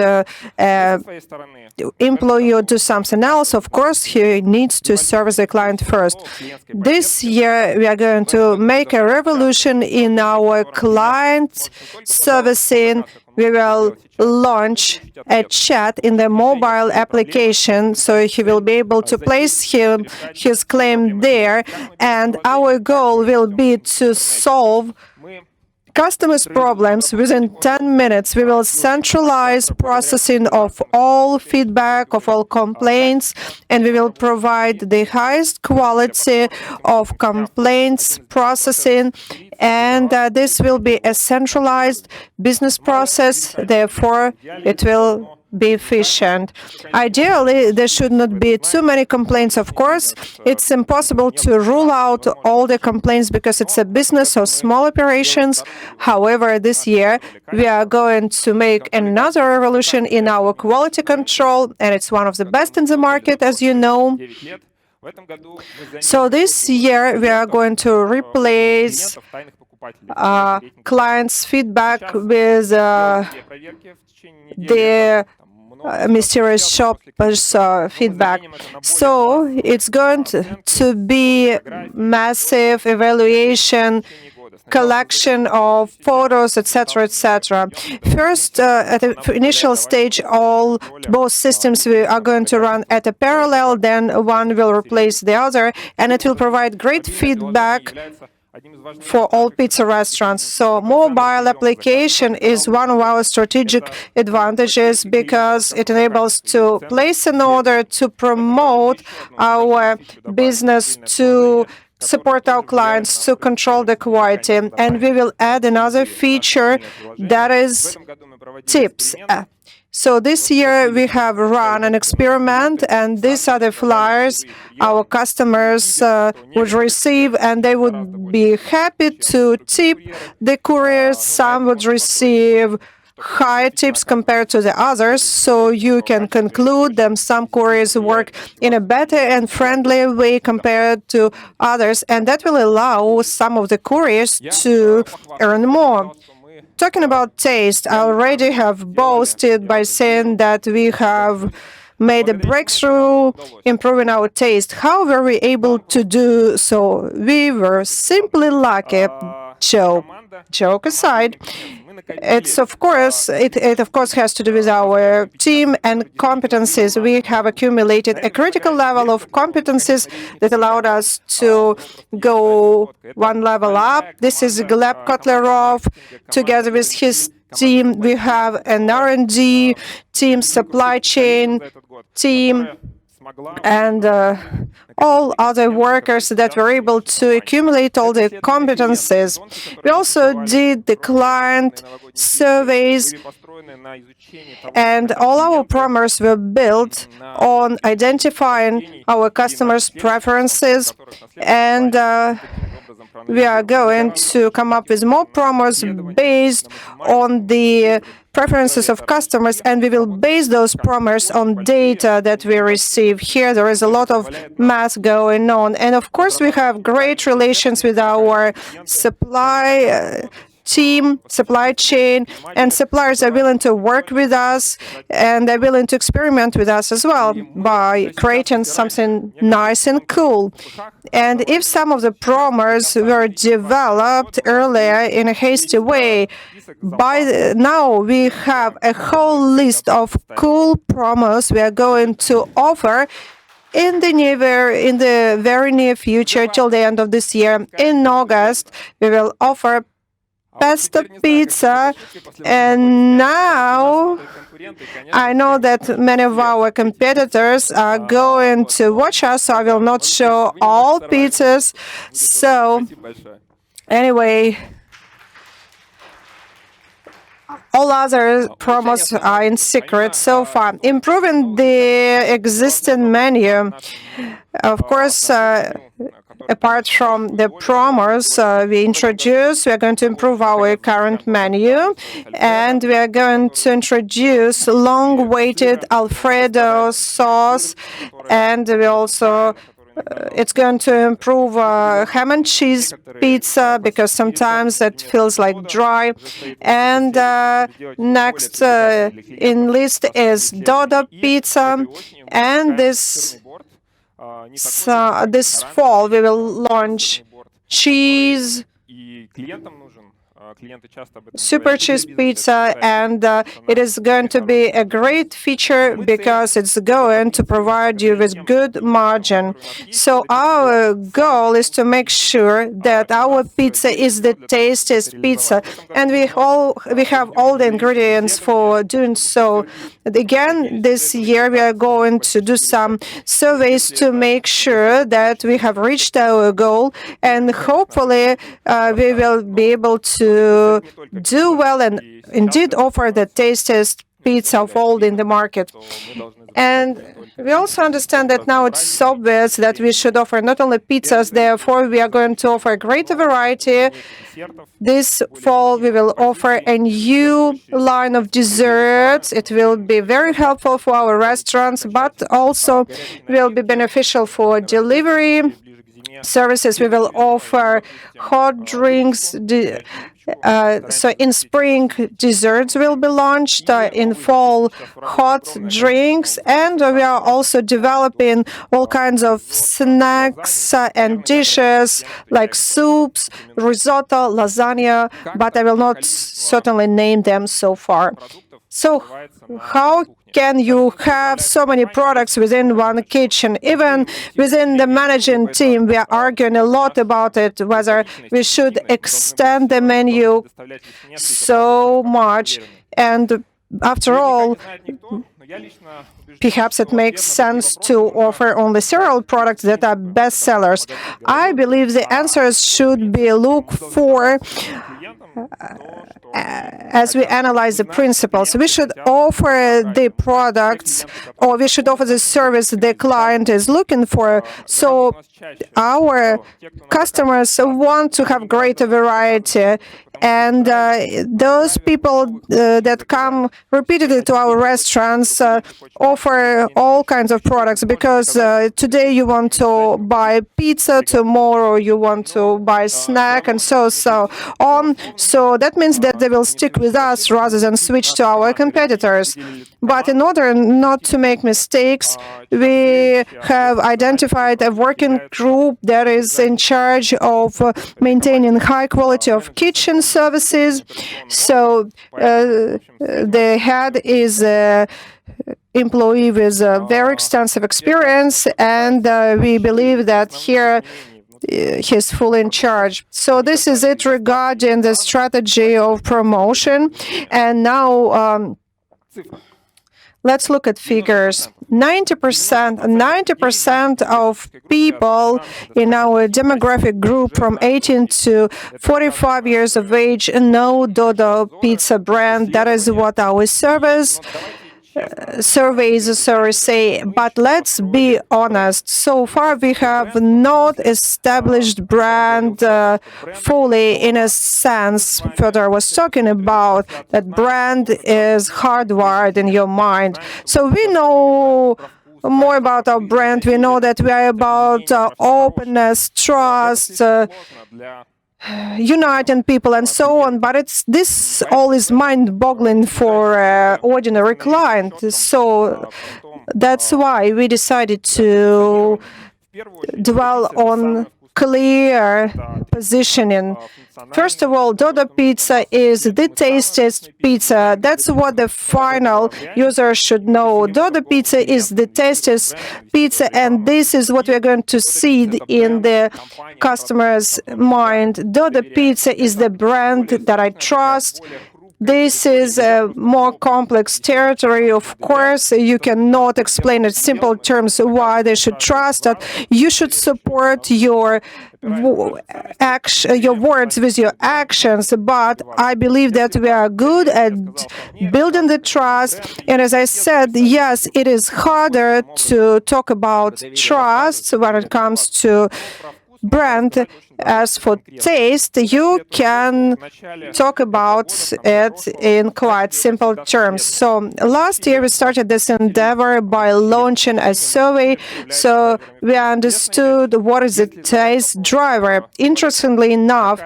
employee or do something else, of course he needs to service the client first. This year we are going to make a revolution in our client servicing. We will launch a chat in the mobile application, so he will be able to place his claim there, and our goal will be to solve customers' problems within 10 minutes. We will centralize processing of all feedback, of all complaints, and we will provide the highest quality of complaints processing. And this will be a centralized business process. Therefore, it will be efficient. Ideally, there should not be too many complaints. Of course, it's impossible to rule out all the complaints because it's a business of small operations. However, this year, we are going to make another revolution in our quality control, and it's one of the best in the market, as you know. So this year, we are going to replace clients' feedback with the mysterious shoppers' feedback. So it's going to be massive evaluation, collection of photos, etc., etc. First, at the initial stage, both systems are going to run at a parallel. Then one will replace the other, and it will provide great feedback for all pizza restaurants. So mobile application is one of our strategic advantages because it enables to place an order, to promote our business, to support our clients, to control the quality. And we will add another feature that is tips. So this year we have run an experiment, and these are the flyers our customers would receive, and they would be happy to tip the couriers. Some would receive high tips compared to the others, so you can conclude that some couriers work in a better and friendlier way compared to others, and that will allow some of the couriers to earn more. Talking about taste, I already have boasted by saying that we have made a breakthrough improving our taste. How were we able to do so? We were simply lucky. Joke aside, it of course has to do with our team and competencies. We have accumulated a critical level of competencies that allowed us to go one level up. This is Gleb Kotlerov. Together with his team, we have an R&D team, supply chain team, and all other workers that were able to accumulate all the competencies. We also did the client surveys, and all our promos were built on identifying our customers' preferences, and we are going to come up with more promos based on the preferences of customers, and we will base those promos on data that we receive. Here there is a lot of math going on, and of course we have great relations with our supply team, supply chain, and suppliers are willing to work with us, and they're willing to experiment with us as well by creating something nice and cool. And if some of the promos were developed earlier in a hasty way, by now we have a whole list of cool promos we are going to offer in the very near future, till the end of this year. In August, we will offer pesto pizza, and now I know that many of our competitors are going to watch us, so I will not show all pizzas. So anyway, all other promos are in secret so far. Improving the existing menu, of course, apart from the promos we are going to improve our current menu, and we are going to introduce long-awaited Alfredo sauce, and we also it's going to improve ham and cheese pizza, because sometimes it feels like dry. And next in list is Dodo pizza, and this fall we will launch cheese super cheese pizza, and it is going to be a great feature because it's going to provide you with good margin. So our goal is to make sure that our pizza is the tastiest pizza, and we have all the ingredients for doing so. Again, this year we are going to do some surveys to make sure that we have reached our goal, and hopefully we will be able to do well and indeed offer the tastiest pizza of all in the market. And we also understand that now it's obvious that we should offer not only pizzas, therefore we are going to offer a greater variety. This fall we will offer a new line of desserts. It will be very helpful for our restaurants, but also will be beneficial for delivery services. We will offer hot drinks. So in spring, desserts will be launched. In fall, hot drinks. And we are also developing all kinds of snacks and dishes like soups, risotto, lasagna, but I will not certainly name them so far. So how can you have so many products within one kitchen? Even within the managing team, we are arguing a lot about it, whether we should extend the menu so much. And after all, perhaps it makes sense to offer only several products that are bestsellers. I believe the answers should be looked for as we analyze the principles. We should offer the products, or we should offer the service the client is looking for. So our customers want to have greater variety, And those people that come repeatedly to our restaurants offer all kinds of products, because today you want to buy pizza, tomorrow you want to buy snack, and so on. So that means that they will stick with us rather than switch to our competitors. But in order not to make mistakes, we have identified a working group that is in charge of maintaining high quality of kitchen services. So the head is an employee with very extensive experience, and we believe that here he's fully in charge. So this is it regarding the strategy of promotion. And now let's look at figures. 90% of people in our demographic group from 18 to 45 years of age know Dodo Pizza brand. That is what our surveys say. But let's be honest, so far we have not established brand fully, in a sense Fyodor was talking about, that brand is hardwired in your mind. So we know more about our brand. We know that we are about openness, trust, uniting people, and so on. But this all is mind-boggling for ordinary client. So that's why we decided to dwell on clear positioning. First of all, Dodo Pizza is the tastiest pizza. That's what the final user should know. Dodo Pizza is the tastiest pizza, and this is what we're going to see in the customer's mind. Dodo Pizza is the brand that I trust. This is a more complex territory. Of course, you cannot explain in simple terms why they should trust that. You should support your words with your actions, but I believe that we are good at building the trust. And as I said, yes, it is harder to talk about trust when it comes to brand. As for taste, you can talk about it in quite simple terms. So last year we started this endeavor by launching a survey, so we understood what is the taste driver. Interestingly enough,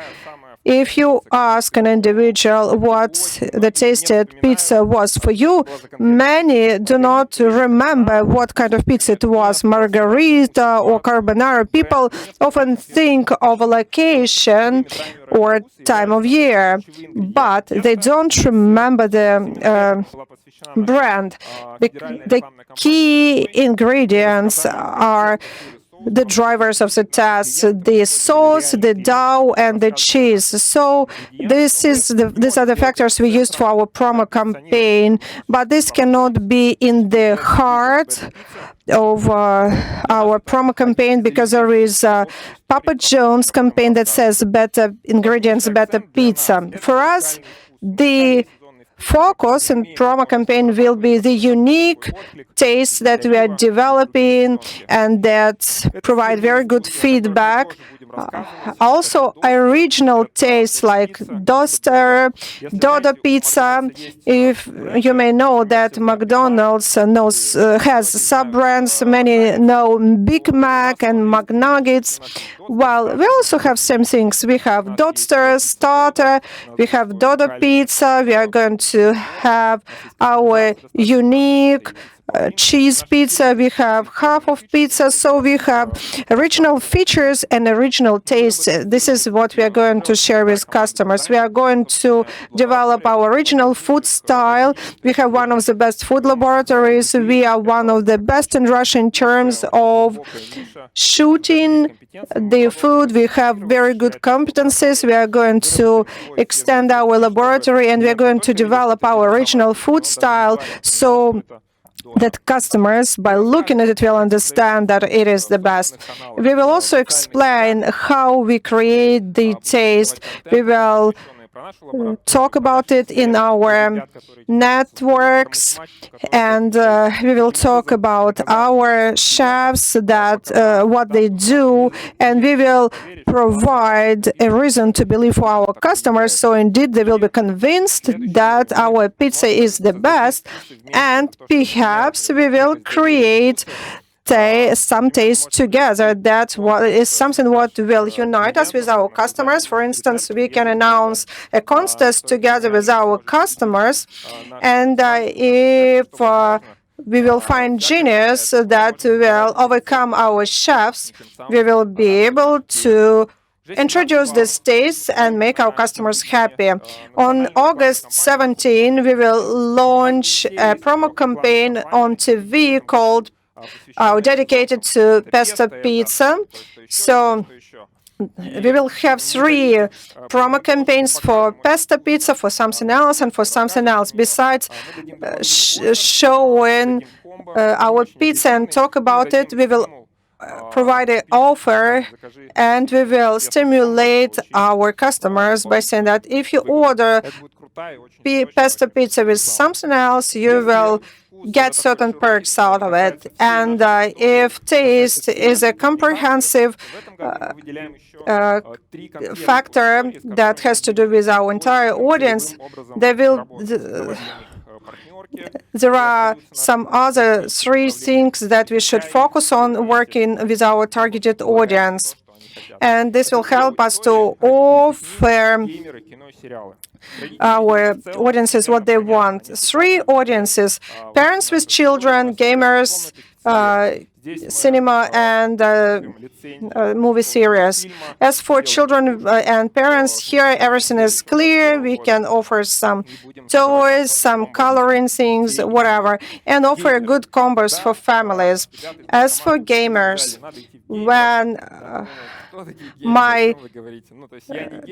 if you ask an individual what the tasted pizza was for you, many do not remember what kind of pizza it was, margarita or carbonara. People often think of a location or time of year, but they don't remember the brand. The key ingredients are the drivers of the task: the sauce, the dough, and the cheese. So these are the factors we used for our promo campaign, but this cannot be in the heart of our promo campaign, because there is Papa John's campaign that says better ingredients, better pizza. For us, the focus in promo campaign will be the unique tastes that we are developing and that provide very good feedback. Also, original tastes like Doster, Dodo Pizza. If you may know that McDonald's has sub-brands, many know Big Mac and McNuggets. Well, we also have same things. We have Doster, Starter, we have Dodo Pizza. We are going to have our unique cheese pizza. We have half of pizza. So we have original features and original tastes. This is what we are going to share with customers. We are going to develop our original food style. We have one of the best food laboratories. We are one of the best in Russia in terms of shooting the food. We have very good competencies. We are going to extend our laboratory, and we are going to develop our original food style, so that customers, by looking at it, will understand that it is the best. We will also explain how we create the taste. We will talk about it in our networks, and we will talk about our chefs, that what they do, and we will provide a reason to believe for our customers, so indeed they will be convinced that our pizza is the best, and perhaps we will create some taste together. That is something what will unite us with our customers. For instance, we can announce a contest together with our customers, and if we will find genius that will overcome our chefs, we will be able to introduce this taste and make our customers happy. On August 17, we will launch a promo campaign on TV called dedicated to pesto pizza. So we will have 3 promo campaigns for pesto pizza, for something else, and for something else. Besides showing our pizza and talk about it, we will provide an offer, and we will stimulate our customers by saying that if you order pesto pizza with something else, you will get certain perks out of it. And if taste is a comprehensive factor that has to do with our entire audience, there are some other 3 things that we should focus on working with our targeted audience. And this will help us to offer our audiences what they want. 3 audiences: parents with children, gamers, cinema, and movie series. As for children and parents, here everything is clear. We can offer some toys, some coloring things, whatever, and offer good combos for families. As for gamers, when my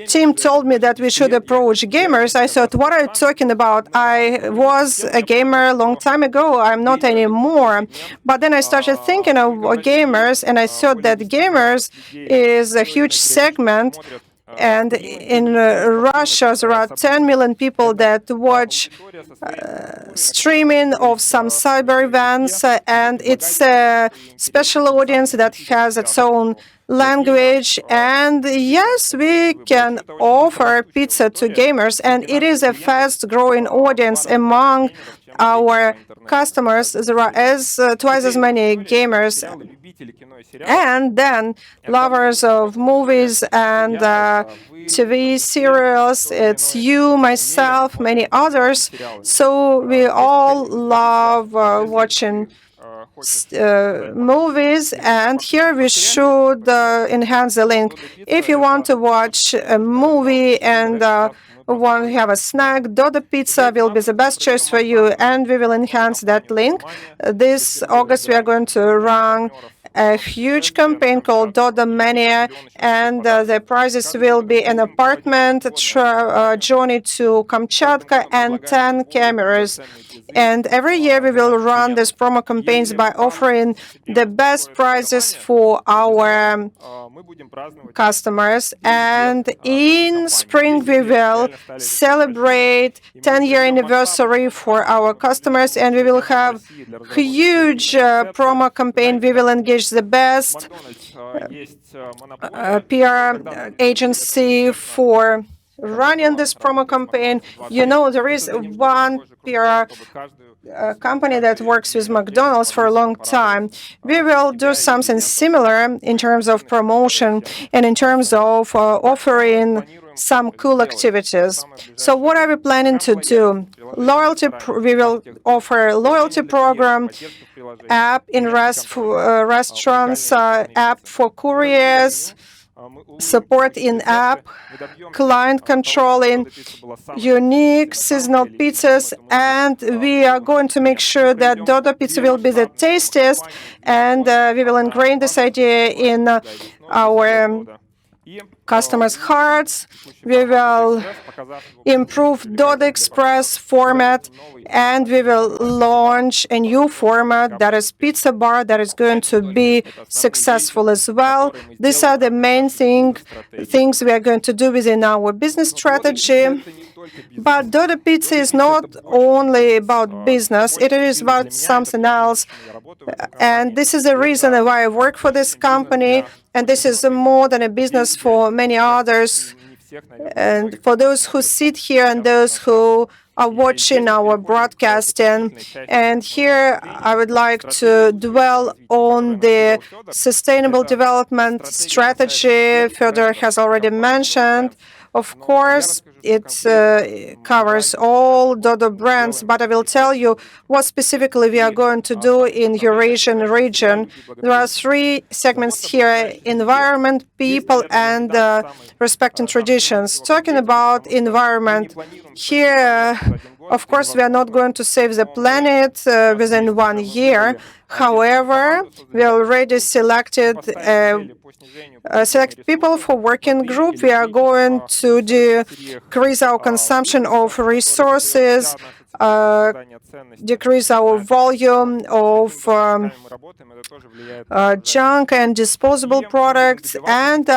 team told me that we should approach gamers, I thought, what are you talking about? I was a gamer a long time ago. I'm not anymore. But then I started thinking of gamers, and I thought that gamers is a huge segment. And in Russia, there are 10 million people that watch streaming of some cyber events, and it's a special audience that has its own language. And yes, we can offer pizza to gamers, and it is a fast-growing audience among our customers. There are twice as many gamers, and then lovers of movies and TV serials. It's you, myself, many others. So we all love watching movies, and here we should enhance the link. If you want to watch a movie and want to have a snack, Dodo Pizza will be the best choice for you, and we will enhance that link. This August, we are going to run a huge campaign called Dodo Mania, and the prizes will be an apartment, a journey to Kamchatka, and 10 cameras. And every year we will run these promo campaigns by offering the best prizes for our customers. And in spring we will celebrate 10-year anniversary for our customers, and we will have huge promo campaign. We will engage the best PR agency for running this promo campaign. You know, there is one PR company that works with McDonald's for a long time. We will do something similar in terms of promotion and in terms of offering some cool activities. So what are we planning to do? We will offer a loyalty program, app in restaurants, app for couriers, support in-app, client controlling, unique seasonal pizzas, and we are going to make sure that Dodo Pizza will be the tastiest, and we will ingrain this idea in our customers' hearts. We will improve Dodo Express format, and we will launch a new format that is pizza bar that is going to be successful as well. These are the main things we are going to do within our business strategy. But Dodo Pizza is not only about business, it is about something else. And this is the reason why I work for this company. And this is more than a business for many others. And for those who sit here and those who are watching our broadcasting. And here I would like to dwell on the sustainable development strategy Fyodor has already mentioned. Of course, it covers all Dodo brands, but I will tell you what specifically we are going to do in Eurasian region. There are three segments here: environment, people, and respecting traditions. Talking about environment, here, of course, we are not going to save the planet within 1 year. However, we already selected people for working group. We are going to decrease our consumption of resources, decrease our volume of junk and disposable products, and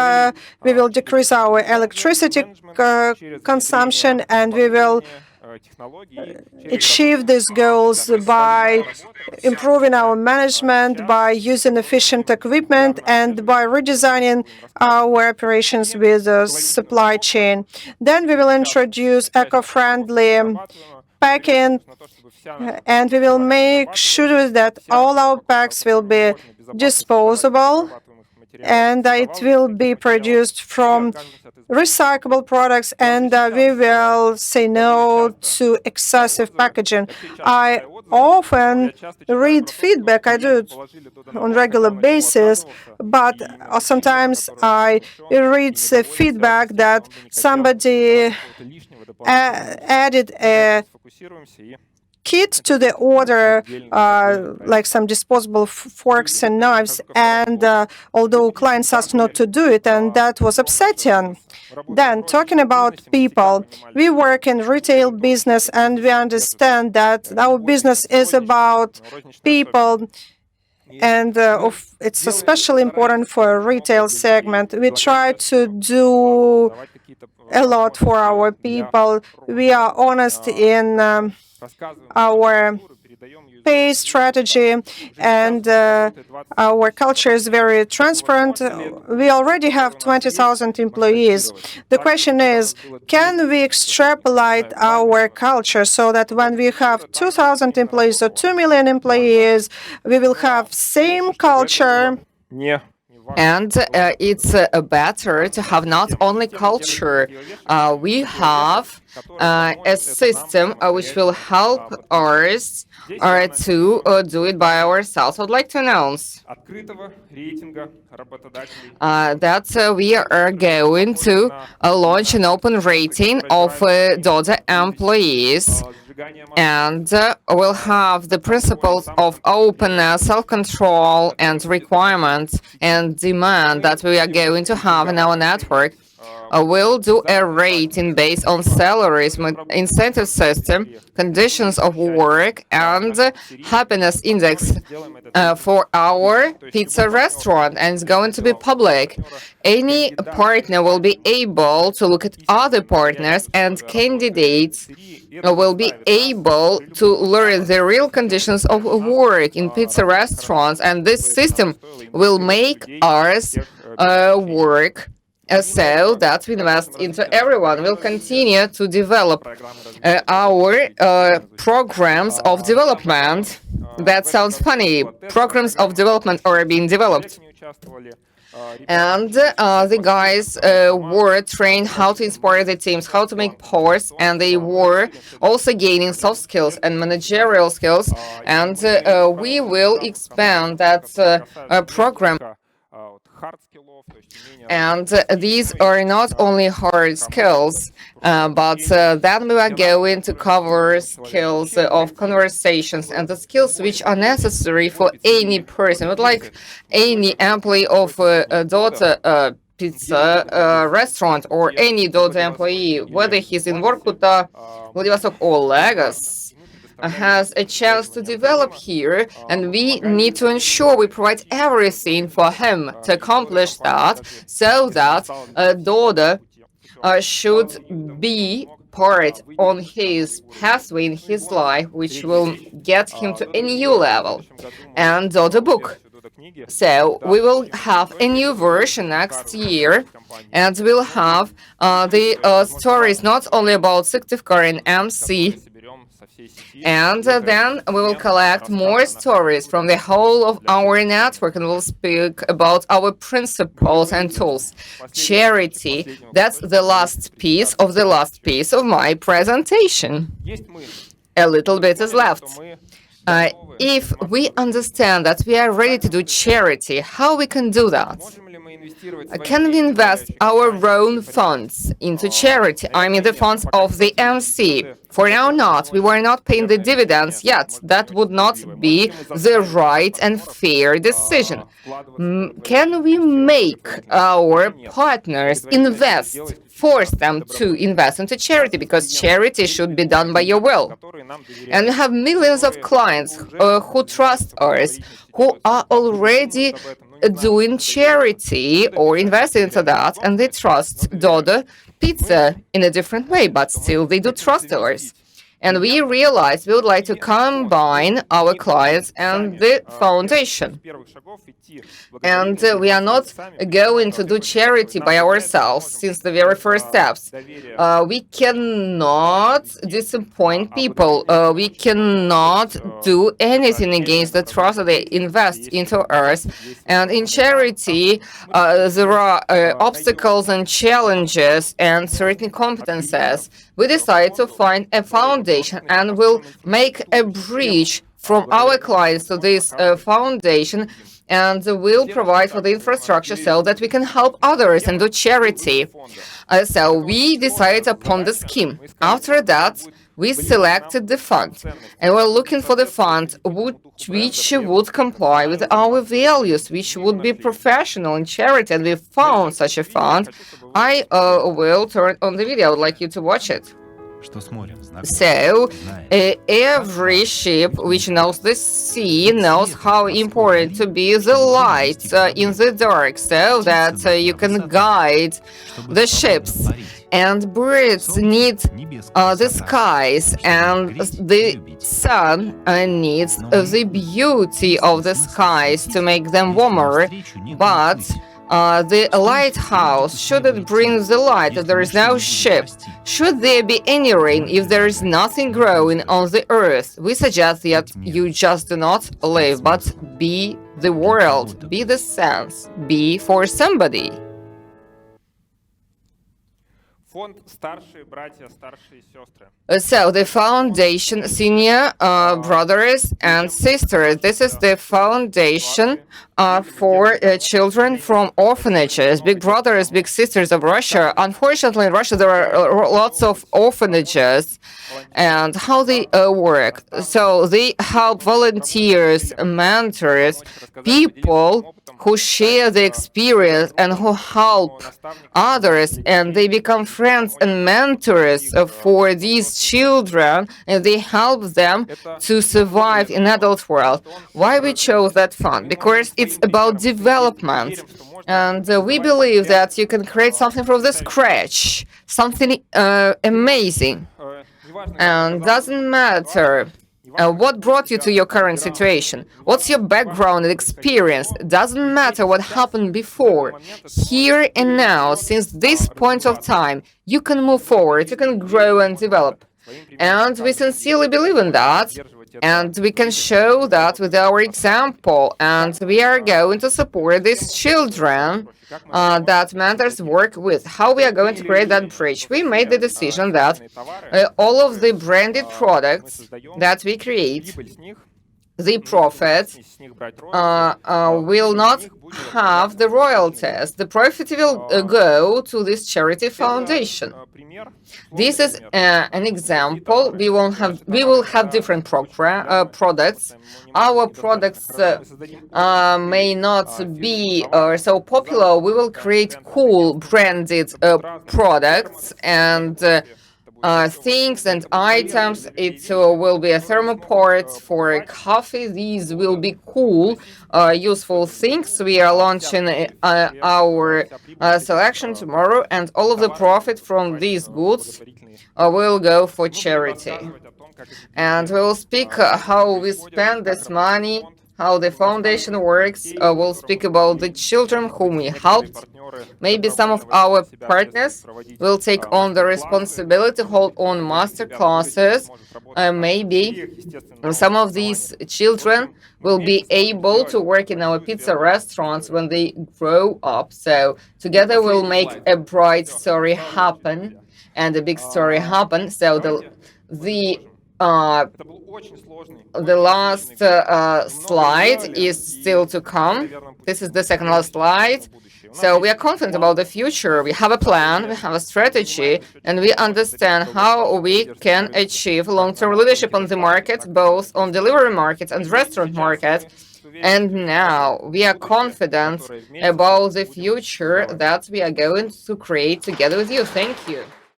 we will decrease our electricity consumption, and we will achieve these goals by improving our management, by using efficient equipment, and by redesigning our operations with the supply chain. Then we will introduce eco-friendly packing, and we will make sure that all our packs will be disposable and it will be produced from recyclable products, and we will say no to excessive packaging. I often read feedback, I do it on regular basis, but sometimes I read feedback that somebody added a kit to the order, like some disposable forks and knives, and although clients asked not to do it, and that was upsetting. Then, talking about people, we work in retail business, and we understand that our business is about people, and it's especially important for a retail segment. We try to do a lot for our people. We are honest in our pay strategy, and our culture is very transparent. We already have 20,000 employees. The question is, can we extrapolate our culture so that when we have 2,000 employees or 2 million employees, we will have same culture? And it's better to have not only culture. We have a system which will help us to do it by ourselves. I'd like to announce that we are going to launch an open rating of Dodo employees, and we'll have the principles of open self-control and requirements and demand that we are going to have in our network. We'll do a rating based on salaries, incentive system, conditions of work, and happiness index for our pizza restaurant, and it's going to be public. Any partner will be able to look at other partners, and candidates will be able to learn the real conditions of work in pizza restaurants, and this system will make us work so that we invest into everyone. We'll continue to develop our programs of development. That sounds funny. Programs of development are being developed. And the guys were trained how to inspire the teams, how to make posts, and they were also gaining soft skills and managerial skills. And we will expand that program. And these are not only hard skills, but then we are going to cover skills of conversations and the skills which are necessary for any person. But like any employee of Dodo pizza restaurant or any Dodo employee, whether he's in Vorkuta, Vladivostok or Lagos, has a chance to develop here, and we need to ensure we provide everything for him to accomplish that, so that Dodo should be part on his pathway in his life, which will get him to a new level. And Dodo book. So we will have a new version next year, and we'll have the stories not only about Syktyvkar and MC, and then we will collect more stories from the whole of our network, and we'll speak about our principles and tools. Charity, that's the last piece of my presentation. A little bit is left. If we understand that we are ready to do charity, how we can do that? Can we invest our own funds into charity? I mean, the funds of the MC. For now, not. We were not paying the dividends yet. That would not be the right and fair decision. Can we make our partners invest, force them to invest into charity? Because charity should be done by your will. And we have millions of clients who trust us, who are already doing charity or investing into that, and they trust Dodo Pizza in a different way, but still they do trust us. And we realized we would like to combine our clients and the foundation. And we are not going to do charity by ourselves since the very first steps. We cannot disappoint people. We cannot do anything against the trust that they invest into us. And in charity, there are obstacles and challenges and certain competences. We decided to find a foundation and will make a bridge from our clients to this foundation, and will provide for the infrastructure so that we can help others and do charity. So we decided upon the scheme. After that, we selected the fund, and we're looking for the fund which would comply with our values, which would be professional in charity, and we found such a fund. I will turn on the video. I would like you to watch it. So, every ship which knows the sea knows how important to be the light in the dark, so that you can guide the ships. And birds need the skies, and the sun needs the beauty of the skies to make them warmer. But the lighthouse shouldn't bring the light if there is no ship. Should there be any rain if there is nothing growing on the earth? We suggest that you just do not live, but be the world, be the sense, be for somebody. So the foundation, senior brothers and sisters. This is the foundation for children from orphanages. Big brothers, big sisters of Russia. Unfortunately, in Russia there are lots of orphanages. And how they work? So they help volunteers, mentors, people who share the experience and who help others, and they become friends and mentors for these children, and they help them to survive in adult world. Why we chose that fund? Because it's about development, and we believe that you can create something from the scratch, something amazing. And doesn't matter what brought you to your current situation, what's your background and experience, doesn't matter what happened before. Here and now, since this point of time, you can move forward, you can grow and develop. And we sincerely believe in that, and we can show that with our example, and we are going to support these children that mentors work with. How we are going to create that bridge? We made the decision that all of the branded products that we create, the profit will not have the royalties. The profit will go to this charity foundation. This is an example. We will have different products. Our products may not be so popular. We will create cool branded products and things and items. It will be a thermoport for coffee. These will be cool, useful things. We are launching our selection tomorrow, and all of the profit from these goods will go for charity. And we will speak how we spend this money, how the foundation works. We'll speak about the children whom we helped. Maybe some of our partners will take on the responsibility to hold on master classes. Maybe some of these children will be able to work in our pizza restaurants when they grow up. So together we'll make a bright story happen and a big story happen. So the last slide is still to come. This is the second last slide. So we are confident about the future. We have a plan, we have a strategy, and we understand how we can achieve long-term leadership on the market, both on delivery market and restaurant market. And now we are confident about the future that we are going to create together with you. Thank you.